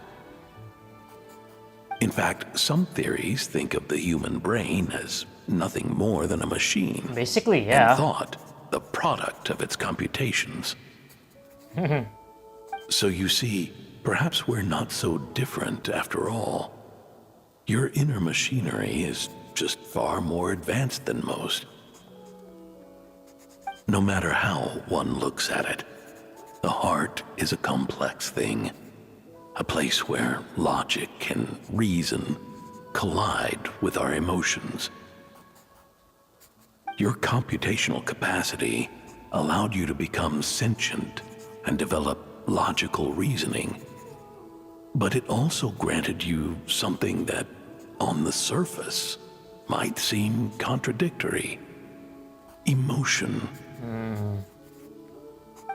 In fact, some theories think of the human brain as nothing more than a machine. Basically, yeah. And thought the product of its computations. So you see, perhaps we're not so different after all. Your inner machinery is just far more advanced than most. No matter how one looks at it, the heart is a complex thing, a place where logic and reason collide with our emotions. Your computational capacity allowed you to become sentient and develop logical reasoning. But it also granted you something that, on the surface, might seem contradictory. Emotion.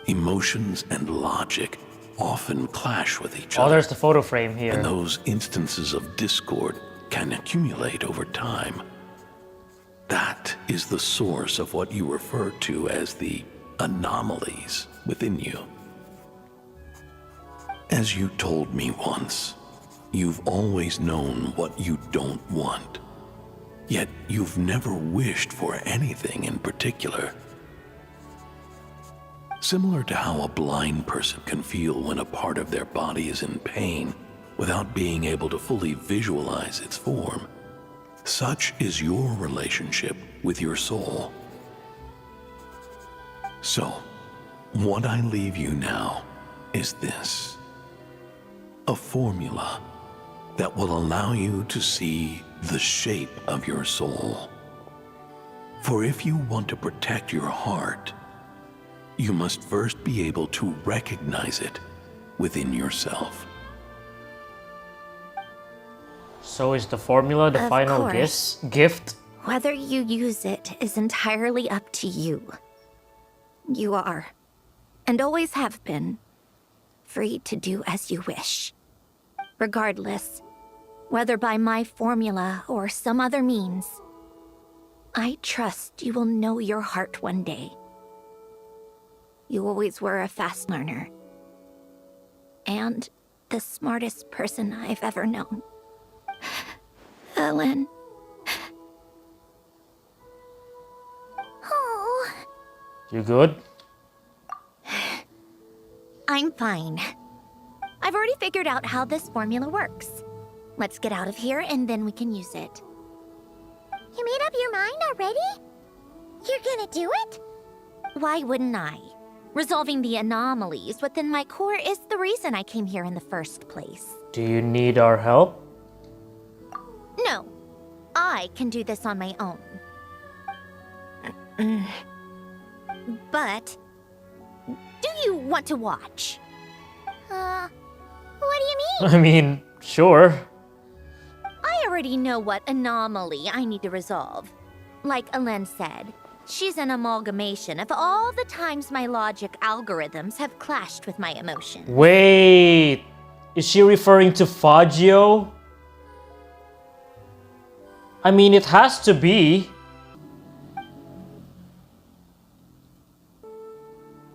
Emotions and logic often clash with each Oh, other. there's the photo frame here. And those instances of discord can accumulate over time. That is the source of what you refer to as the anomalies within you. As you told me once, you've always known what you don't want. Yet you've never wished for anything in particular. Similar to how a blind person can feel when a part of their body is in pain without being able to fully visualize its form, such is your relationship with your soul. So, what I leave you now is this: a formula that will allow you to see the shape of your soul. For if you want to protect your heart, you must first be able to recognize it within yourself. So is the formula the Of final course. gift? Whether you use it is entirely up to you. You are, and always have been, free to do as you wish. Regardless, Whether by my formula or some other means, I trust you will know your heart one day. You always were a fast learner. And the smartest person I've ever known. Ellen. Oh. You good? I'm fine. I've already figured out how this formula works. Let's get out of here and then we can use it. You made up your mind already? You're gonna do it? Why wouldn't I? Resolving the anomalies within my core is the reason I came here in the first place. Do you need our help? No, I can do this on my own. But, do you want to watch? What do you mean? I mean, sure. I already know what anomaly I need to resolve. Like Alen said, she's an amalgamation of all the times my logic algorithms have clashed with my emotions. Wait, is she referring to Faggio? I mean, it has to be.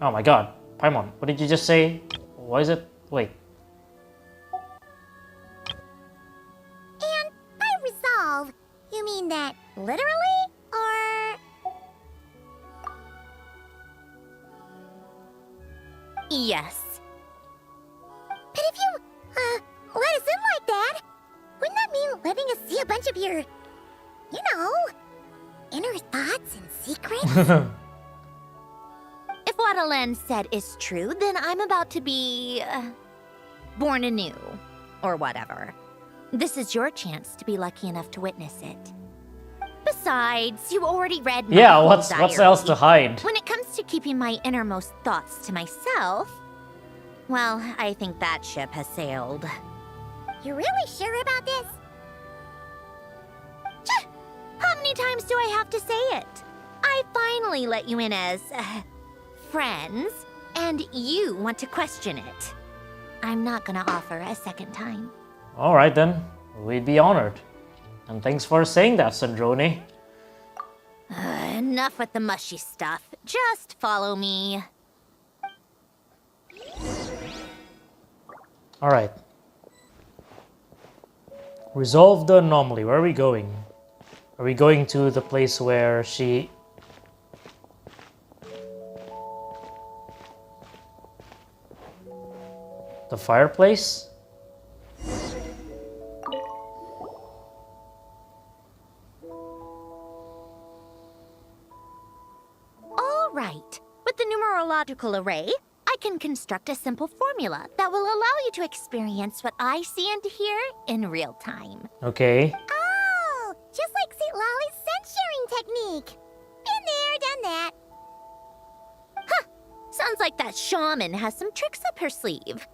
Oh my god, Paimon, what did you just say? What is it? Wait. And by resolve, you mean that literally, or...? Yes. But if you, let us in like that, wouldn't that mean letting us see a bunch of your, you know, inner thoughts and secrets? If what Alen said is true, then I'm about to be... born anew. Or whatever. This is your chance to be lucky enough to witness it. Besides, you already read my Yeah, whole what's else to hide? When it comes to keeping my innermost thoughts to myself, well, I think that ship has sailed. You're really sure about this? How many times do I have to say it? I finally let you in as... friends, and you want to question it. I'm not gonna offer a second time. Alright then, we'd be honored. And thanks for saying that, Sandrone. Enough with the mushy stuff. Just follow me. Alright. Resolve the anomaly. Where are we going? Are we going to the place where she... The fireplace? All right. With the numerological array, I can construct a simple formula that will allow you to experience what I see and hear in real time. Okay. Oh, just like St. Lolly's scent-sharing technique. Been there, done that. Sounds like that shaman has some tricks up her sleeve.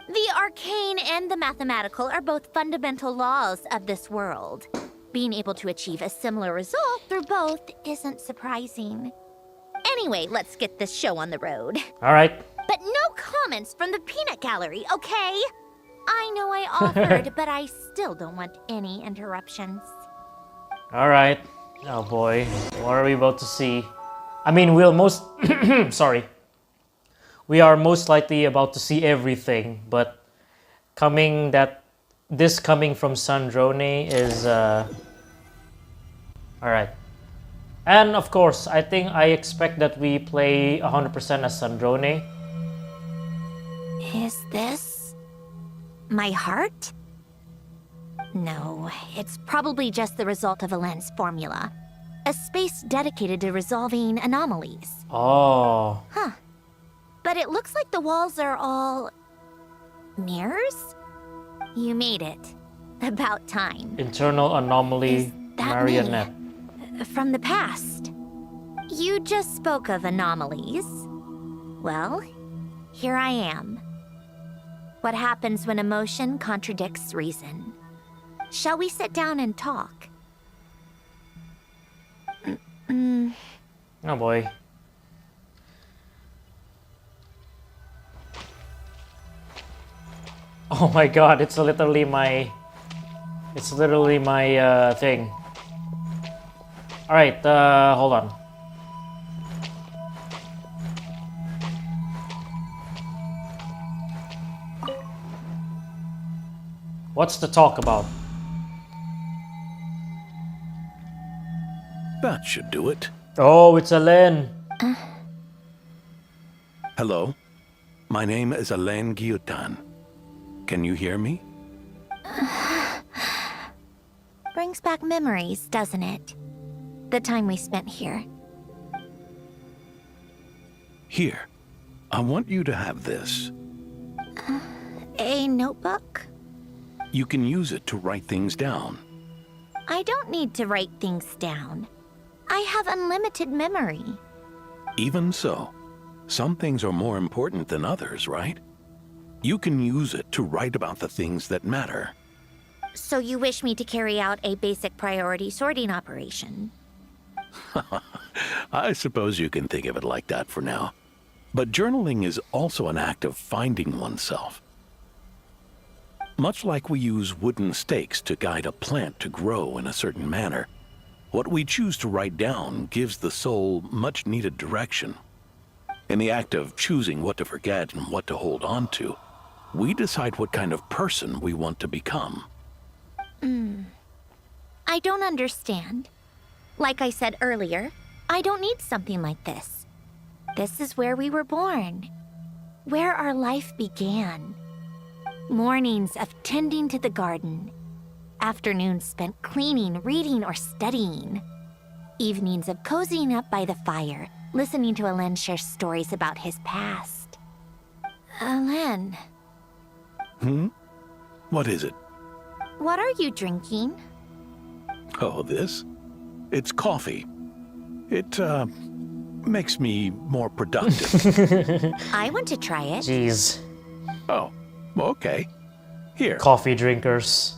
The arcane and the mathematical are both fundamental laws of this world. Being able to achieve a similar result through both isn't surprising. Anyway, let's get this show on the road. Alright. But no comments from the peanut gallery, okay? I know I offered, but I still don't want any interruptions. Alright. Oh boy. What are we about to see? I mean, we'll most... Sorry. We are most likely about to see everything, but this coming from Sandrone is alright. And of course, I expect that we play 100% as Sandrone. Is this my heart? No, it's probably just the result of Alen's formula. A space dedicated to resolving anomalies. Oh. Huh. But it looks like the walls are all... mirrors? You made it. About time. Internal anomaly that marionette. From the past. You just spoke of anomalies. Well, here I am. What happens when emotion contradicts reason? Shall we sit down and talk? Oh boy. Oh my god, it's literally my It's literally my thing. Alright, hold on. What's the talk about? That should do it. Oh, it's Alain. Hello. My name is Alain Guillotin. Can you hear me? Brings back memories, doesn't it? The time we spent here. Here. I want you to have this. A notebook? You can use it to write things down. I don't need to write things down. I have unlimited memory. Even so, some things are more important than others, right? You can use it to write about the things that matter. So you wish me to carry out a basic priority sorting operation? I suppose you can think of it like that for now. But journaling is also an act of finding oneself. Much like we use wooden stakes to guide a plant to grow in a certain manner, what we choose to write down gives the soul much needed direction. In the act of choosing what to forget and what to hold on to, we decide what kind of person we want to become. I don't understand. Like I said earlier, I don't need something like this. This is where we were born, where our life began. Mornings of tending to the garden, afternoons spent cleaning, reading, or studying, evenings of cozying up by the fire, listening to Alain share stories about his past. Alain, What is it? what are you drinking? Oh, this? It's coffee. It, makes me more productive. I want to try it. Jeez. Oh, okay. Here. Coffee drinkers.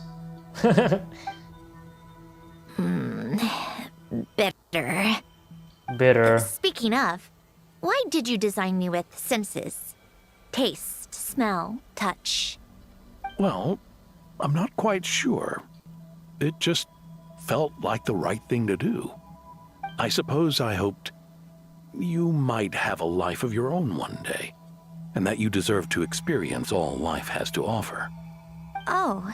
Bitter. Bitter. Speaking of, why did you design me with senses? Taste, smell, touch. Well, I'm not quite sure. It just felt like the right thing to do. I suppose I hoped you might have a life of your own one day, and that you deserve to experience all life has to offer. Oh.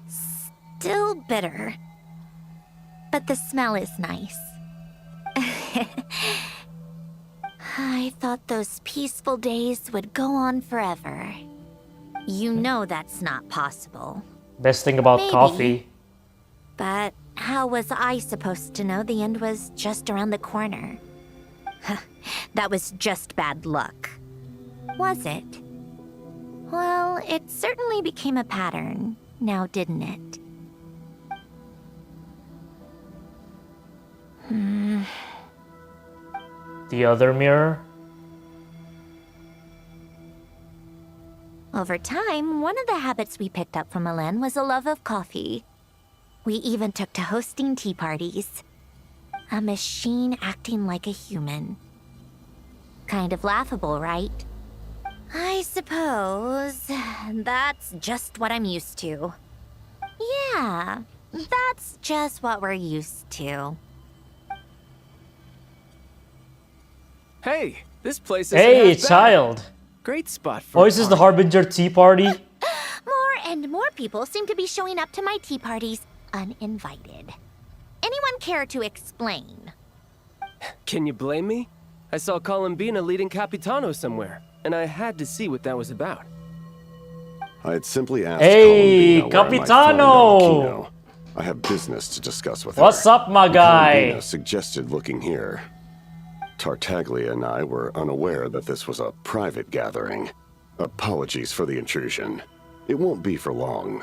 Still bitter. But the smell is nice. I thought those peaceful days would go on forever. You know that's not possible. Best thing about Maybe. coffee. But how was I supposed to know the end was just around the corner? That was just bad luck. Was it? Well, it certainly became a pattern, now didn't it? The other mirror. Over time, one of the habits we picked up from Alain was a love of coffee. We even took to hosting tea parties. A machine acting like a human. Kind of laughable, right? I suppose that's just what I'm used to. Yeah, that's just what we're used to. Hey, this place is Hey, child. Great spot for Oh, is this the Harbinger tea party? More and more people seem to be showing up to my tea parties uninvited. Anyone care to explain? Can you blame me? I saw Columbina leading Capitano somewhere, and I had to see what that was about. I'd simply asked Hey, Columbina where I might find Capitano! Arlecchino. I have business to discuss with her. What's up, my And guy? Columbina suggested looking here. Tartaglia and I were unaware that this was a private gathering. Apologies for the intrusion. It won't be for long.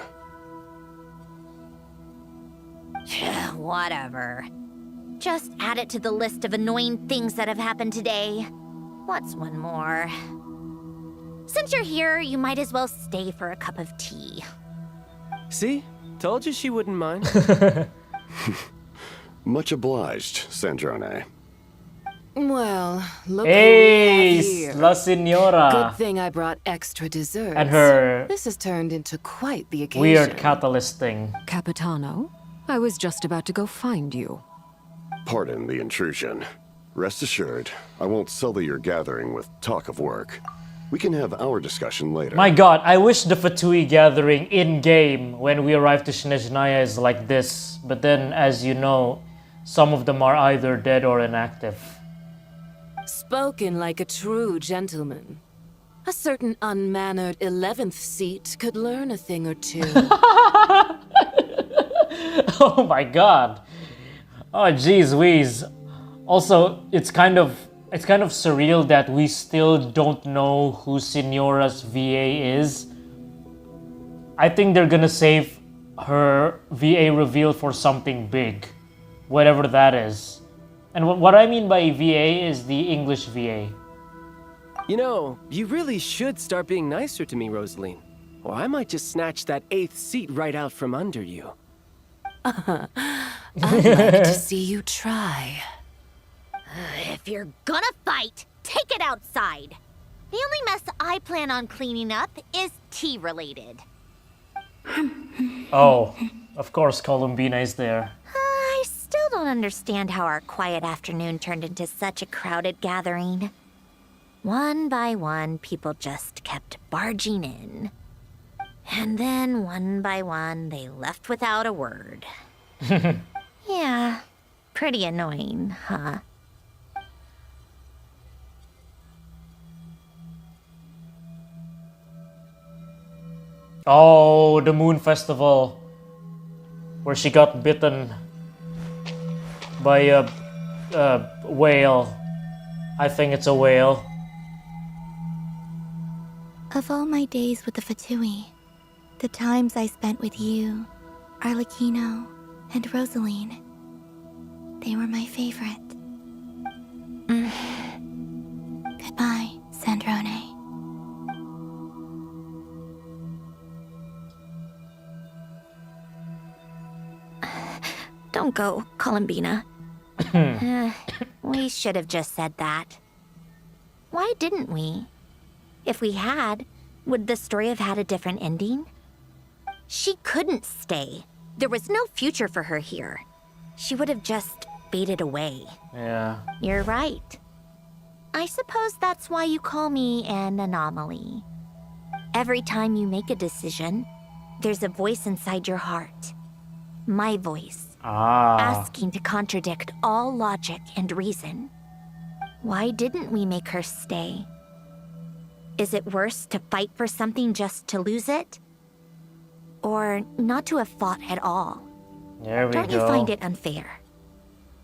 Whatever. Just add it to the list of annoying things that have happened today. What's one more? Since you're here, you might as well stay for a cup of tea. See? Told you she wouldn't mind. Much obliged, Sandrone. Well, look Hey, who we have here. La Senora. Good thing I brought extra desserts. And her This has turned into quite the occasion. weird catalyst thing. Capitano, I was just about to go find you. Pardon the intrusion. Rest assured, I won't sully your gathering with talk of work. We can have our discussion later. My god, I wish the Fatui gathering in-game when we arrive to Snezhnaya is like this. But then, as you know, some of them are either dead or inactive. Spoken like a true gentleman. A certain unmannered 11th seat could learn a thing or two. Oh my god. Oh jeez wheeze. Also, it's kind of surreal that we still don't know who Signora's VA is. I think they're gonna save her VA reveal for something big, whatever that is. And what I mean by VA is the English VA. You know, you really should start being nicer to me, Rosaline. Or I might just snatch that 8th seat right out from under you. I'd like to see you try. If you're gonna fight, take it outside. The only mess I plan on cleaning up is tea-related. Oh, of course Columbina is there. I still don't understand how our quiet afternoon turned into such a crowded gathering. One by one, people just kept barging in. And then, one by one, they left without a word. Yeah, pretty annoying, huh? Oh, the Moon Festival, where she got bitten by a whale. I think it's a whale. Of all my days with the Fatui, the times I spent with you, Arlecchino, and Rosaline, they were my favorite. Goodbye, Sandrone. Don't go, Columbina. We should have just said that. Why didn't we? If we had, would the story have had a different ending? She couldn't stay. There was no future for her here. She would have just faded away. Yeah. You're right. I suppose that's why you call me an anomaly. Every time you make a decision, there's a voice inside your heart. My voice. Asking to contradict all logic and reason. Why didn't we make her stay? Is it worse to fight for something just to lose it? Or not to have fought at all? There we go. Don't you find it unfair?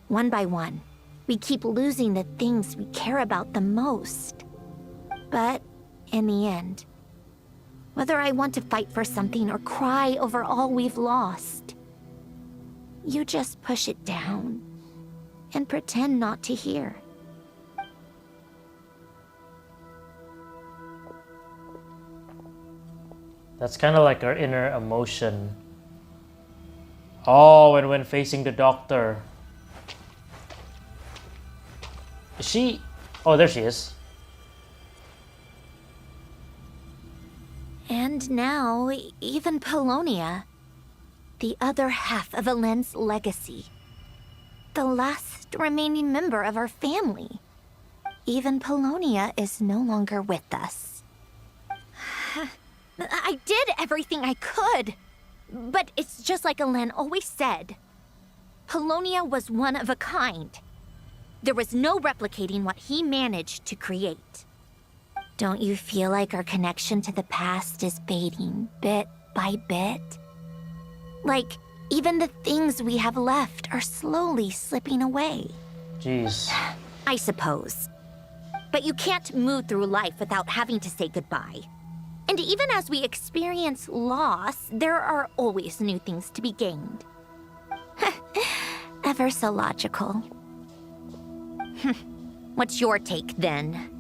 One by one, we keep losing the things we care about the most. But in the end, whether I want to fight for something or cry over all we've lost, you just push it down and pretend not to hear. That's kind of like her inner emotion. Oh, and when facing the doctor. Is she... Oh, there she is. And now, even Polonia, the other half of Elend's legacy, the last remaining member of our family. Even Polonia is no longer with us. I did everything I could, but it's just like Elend always said. Polonia was one of a kind. There was no replicating what he managed to create. Don't you feel like our connection to the past is fading bit by bit? Like, even the things we have left are slowly slipping away. Jeez. I suppose. But you can't move through life without having to say goodbye. And even as we experience loss, there are always new things to be gained. Ever so logical. What's your take then?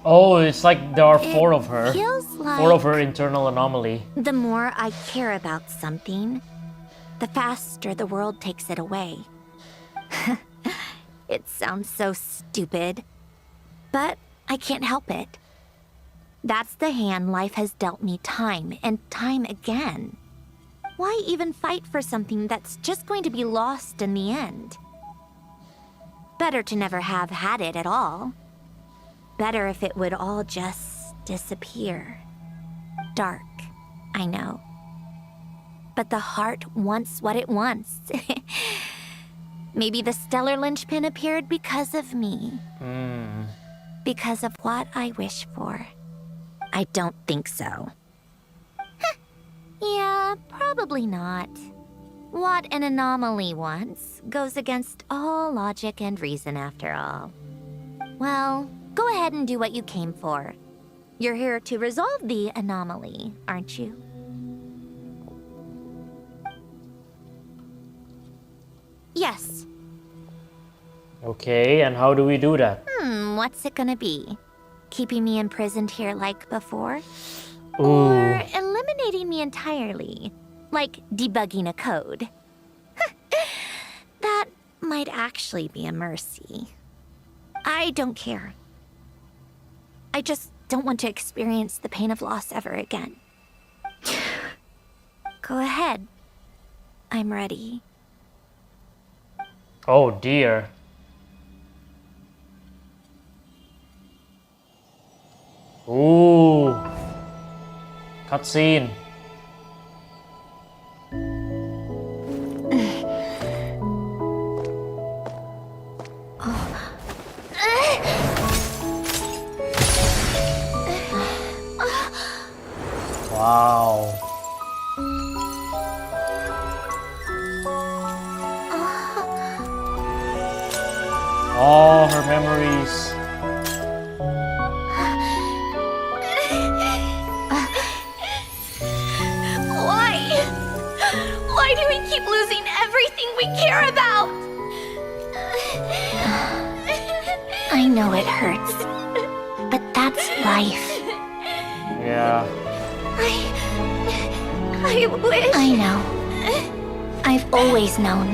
Oh, it's like there are four of her. Feels like Four of her internal anomaly. the more I care about something, the faster the world takes it away. It sounds so stupid, but I can't help it. That's the hand life has dealt me time and time again. Why even fight for something that's just going to be lost in the end? Better to never have had it at all. Better if it would all just disappear. Dark, I know. But the heart wants what it wants. Maybe the stellar linchpin appeared because of me. Because of what I wish for. I don't think so. Yeah, probably not. What an anomaly wants goes against all logic and reason after all. Well, go ahead and do what you came for. You're here to resolve the anomaly, aren't you? Yes. Okay, and how do we do that? What's it gonna be? Keeping me imprisoned here like before? Ooh. Or eliminating me entirely, like debugging a code? That might actually be a mercy. I don't care. I just don't want to experience the pain of loss ever again. Go ahead. I'm ready. Oh dear. Ooh. Cutscene. Wow. Oh, her memories. Why do we keep losing everything we care about? I know it hurts, but that's life. Yeah. I wish... I know. I've always known.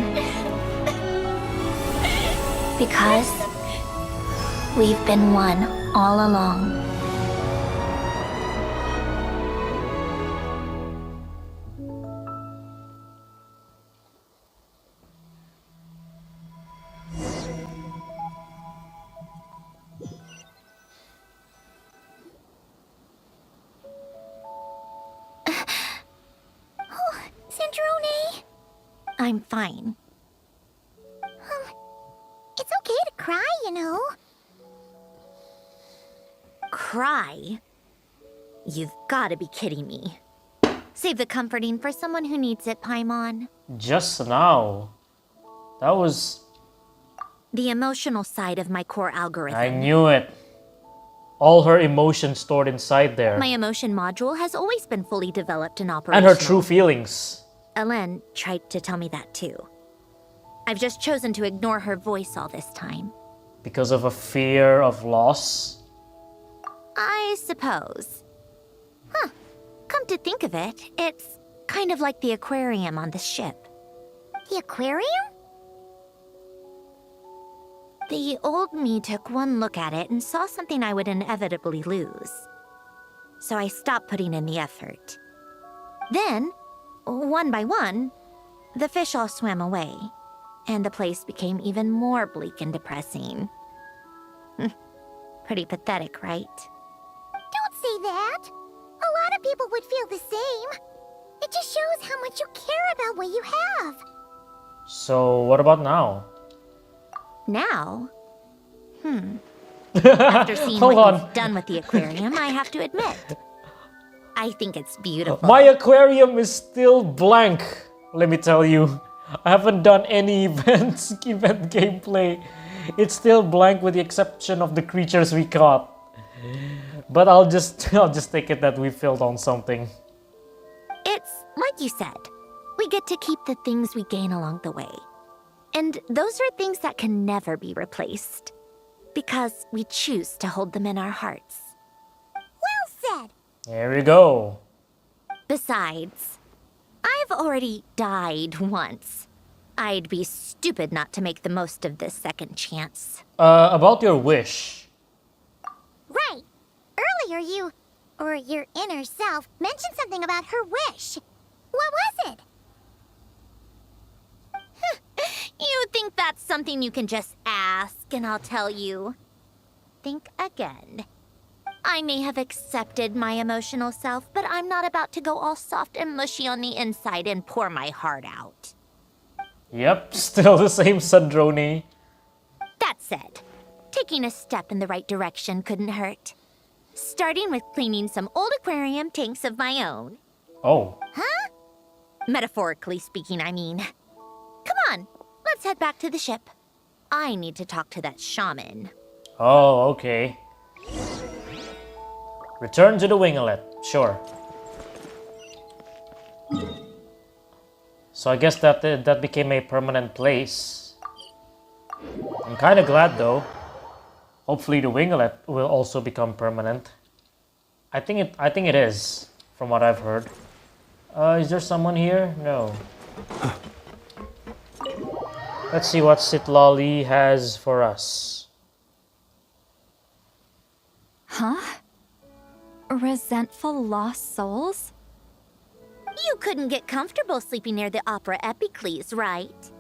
Because we've been one all along. Sandrone? I'm fine. It's okay to cry, you know. Cry? You've gotta be kidding me. Save the comforting for someone who needs it, Paimon. Just now. That was... The emotional side of my core algorithm. I knew it. All her emotions stored inside there. My emotion module has always been fully developed and And operational. her true feelings. Ellen tried to tell me that too. I've just chosen to ignore her voice all this time. Because of a fear of loss? I suppose. Huh. Come to think of it, it's kind of like the aquarium on the ship. The aquarium? The old me took one look at it and saw something I would inevitably lose. So I stopped putting in the effort. Then, one by one, the fish all swam away, and the place became even more bleak and depressing. Pretty pathetic, right? Don't say that. A lot of people would feel the same. It just shows how much you care about what you have. So, what about now? Now? After seeing Hold what on. you've done with the aquarium, I have to admit, I think it's beautiful. My aquarium is still blank, let me tell you. I haven't done any event gameplay. It's still blank with the exception of the creatures we caught. But I'll just take it that we filled on something. It's like you said, we get to keep the things we gain along the way. And those are things that can never be replaced. Because we choose to hold them in our hearts. Well said. There we go. Besides, I've already died once. I'd be stupid not to make the most of this second chance. About your wish. Right. Earlier you, or your inner self, mentioned something about her wish. What was it? You think that's something you can just ask, and I'll tell you. Think again. I may have accepted my emotional self, but I'm not about to go all soft and mushy on the inside and pour my heart out. Yep, still the same Sandrone. That said, taking a step in the right direction couldn't hurt. Starting with cleaning some old aquarium tanks of my own. Oh. Huh? Metaphorically speaking, I mean. Come on, let's head back to the ship. I need to talk to that shaman. Oh, okay. Return to the winglet, sure. So I guess that became a permanent place. I'm kind of glad though. Hopefully the winglet will also become permanent. I think it is, from what I've heard. Is there someone here? No. Let's see what Sitlali has for us. Huh? Resentful lost souls? You couldn't get comfortable sleeping near the Opera Epicles, right?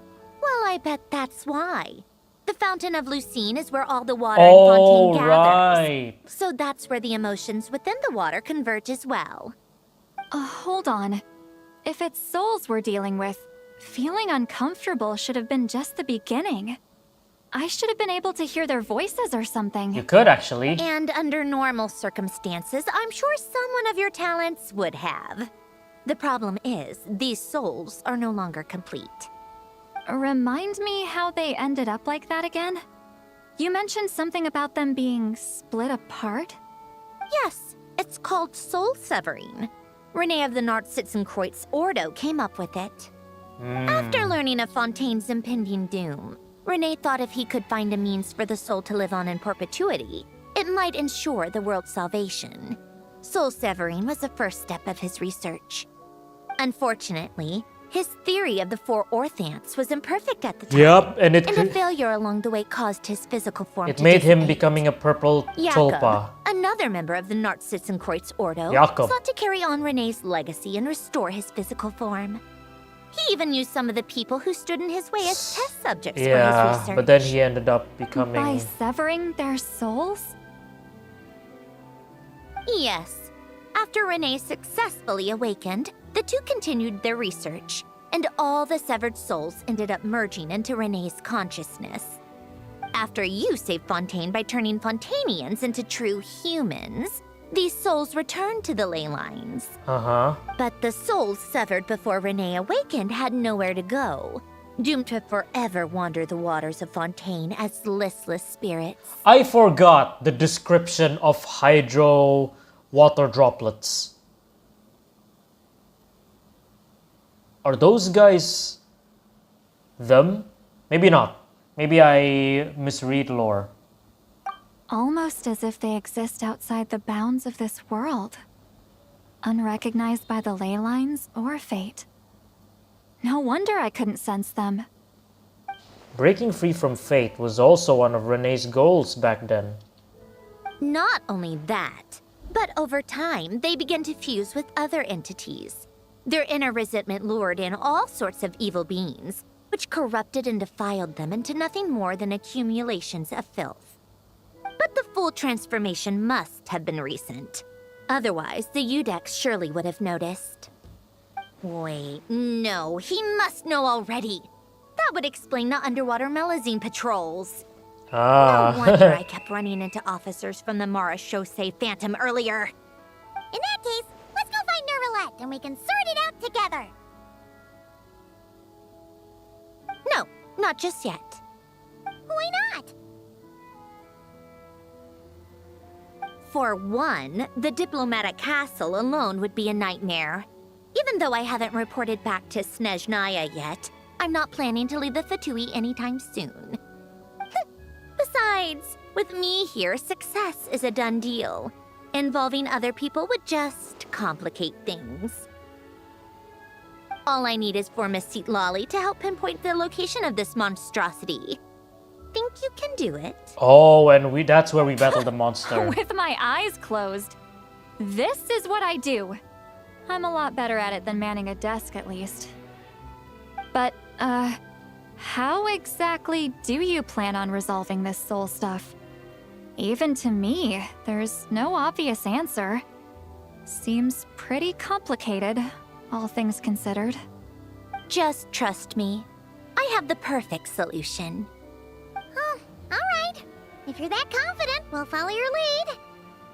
Well, I bet that's why. The Fountain of Lucine is where all the water in Fontaine gathers. Right. So that's where the emotions within the water converge as well. Hold on. If it's souls we're dealing with, feeling uncomfortable should have been just the beginning. I should have been able to hear their voices or something. You could actually. And under normal circumstances, I'm sure someone of your talents would have. The problem is, these souls are no longer complete. Remind me how they ended up like that again? You mentioned something about them being split apart? Yes, it's called soul severing. Renee of the Nartsitzenkreuz Ordo came up with it. After learning of Fontaine's impending doom, Renee thought if he could find a means for the soul to live on in perpetuity, it might ensure the world's salvation. Soul severing was the first step of his research. Unfortunately, his theory of the four orthants was imperfect at the time. Yep, and a failure along the way caused his physical form it to made him dissipate. becoming a purple tulpa. Another member of the Nartsitzenkreuz Ordo, Jakob. sought to carry on Renee's legacy and restore his physical form. He even used some of the people who stood in his way as test subjects for his research. But then he ended up becoming... By severing their souls? Yes. After Renee successfully awakened, the two continued their research, and all the severed souls ended up merging into Renee's consciousness. After you saved Fontaine by turning Fontainians into true humans, these souls returned to the ley lines. But the souls severed before Renee awakened had nowhere to go, doomed to forever wander the waters of Fontaine as listless spirits. I forgot the description of hydro water droplets. Are those guys them? Maybe not. Maybe I misread lore. Almost as if they exist outside the bounds of this world. Unrecognized by the ley lines or fate. No wonder I couldn't sense them. Breaking free from fate was also one of Renee's goals back then. Not only that, but over time, they began to fuse with other entities. Their inner resentment lured in all sorts of evil beings, which corrupted and defiled them into nothing more than accumulations of filth. But the full transformation must have been recent. Otherwise, the Udex surely would have noticed. Wait, no, he must know already. That would explain the underwater Melazine patrols. No wonder I kept running into officers from the Mara Chaussee Phantom earlier. In that case, let's go find Nervalette and we can sort it out together. No, not just yet. Why not? For one, the diplomatic castle alone would be a nightmare. Even though I haven't reported back to Snezhnaya yet, I'm not planning to leave the Fatui anytime soon. Besides, with me here, success is a done deal. Involving other people would just complicate things. All I need is for Miss Seat Lolly to help pinpoint the location of this monstrosity. Think you can do it? Oh, and that's where we battle the monster. With my eyes closed. This is what I do. I'm a lot better at it than manning a desk, at least. But, how exactly do you plan on resolving this soul stuff? Even to me, there's no obvious answer. Seems pretty complicated, all things considered. Just trust me. I have the perfect solution. Oh, alright. If you're that confident, we'll follow your lead.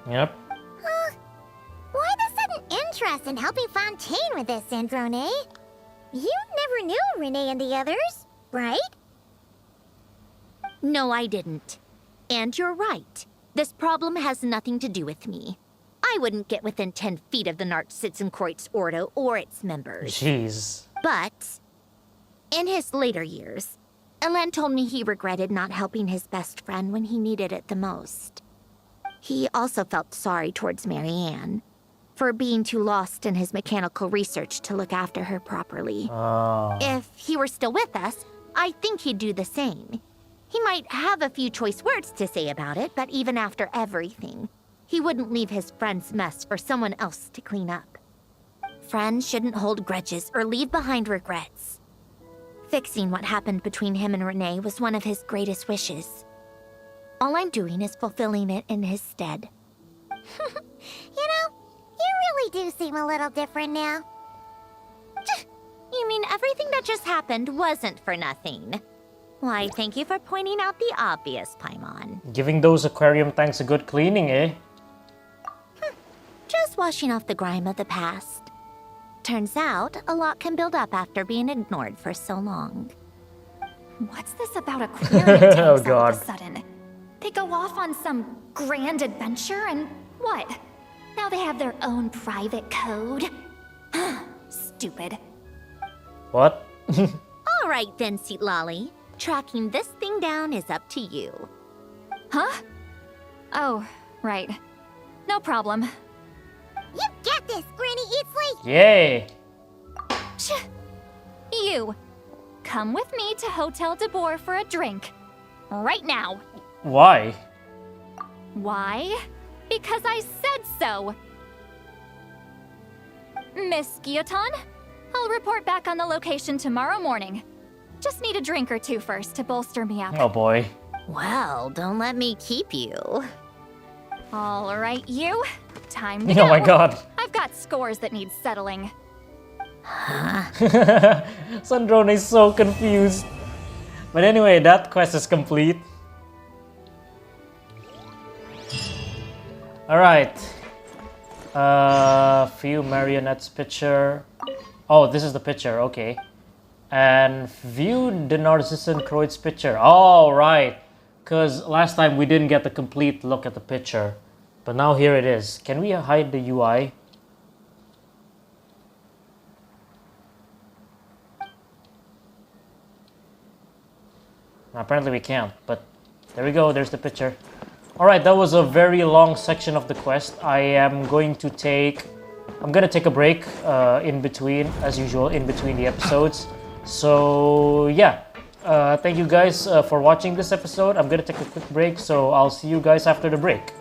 Yep. Why the sudden interest in helping Fontaine with this, Androne? You never knew Renee and the others, right? No, I didn't. And you're right. This problem has nothing to do with me. I wouldn't get within 10 feet of the Nartsitzenkreuz Ordo or its members. Jeez. But, in his later years, Elen told me he regretted not helping his best friend when he needed it the most. He also felt sorry towards Marianne for being too lost in his mechanical research to look after her properly. If he were still with us, I think he'd do the same. He might have a few choice words to say about it, but even after everything, he wouldn't leave his friend's mess for someone else to clean up. Friends shouldn't hold grudges or leave behind regrets. Fixing what happened between him and Renee was one of his greatest wishes. All I'm doing is fulfilling it in his stead. You know, you really do seem a little different now. You mean everything that just happened wasn't for nothing? Why, thank you for pointing out the obvious, Paimon. Giving those aquarium tanks a good cleaning, eh? Just washing off the grime of the past. Turns out, a lot can build up after being ignored for so long. What's this about aquarium tanks Oh, all God. of a sudden? They go off on some grand adventure and what? Now they have their own private code? Stupid. What? All right then, Seat Lolly. Tracking this thing down is up to you. Huh? Oh, right. No problem. You get this, Granny Eatsley! Yay! You, come with me to Hotel de Boer for a drink. Right now. Why? Why? Because I said so. Miss Guillotin, I'll report back on the location tomorrow morning. Just need a drink or two first to bolster me up. Oh boy. Well, don't let me keep you. All right, you. Time to Oh go. my god. I've got scores that need settling. Sandrone is so confused. But anyway, that quest is complete. Alright. View Marionette's picture. Oh, this is the picture, okay. And view the Narcissenkreuz picture. Oh, right. Because last time we didn't get the complete look at the picture. But now here it is. Can we hide the UI? Apparently we can't, but there we go, there's the picture. Alright, that was a very long section of the quest. I'm gonna take a break in between, as usual, in between the episodes. So yeah, thank you guys for watching this episode. I'm gonna take a quick break, so I'll see you guys after the break.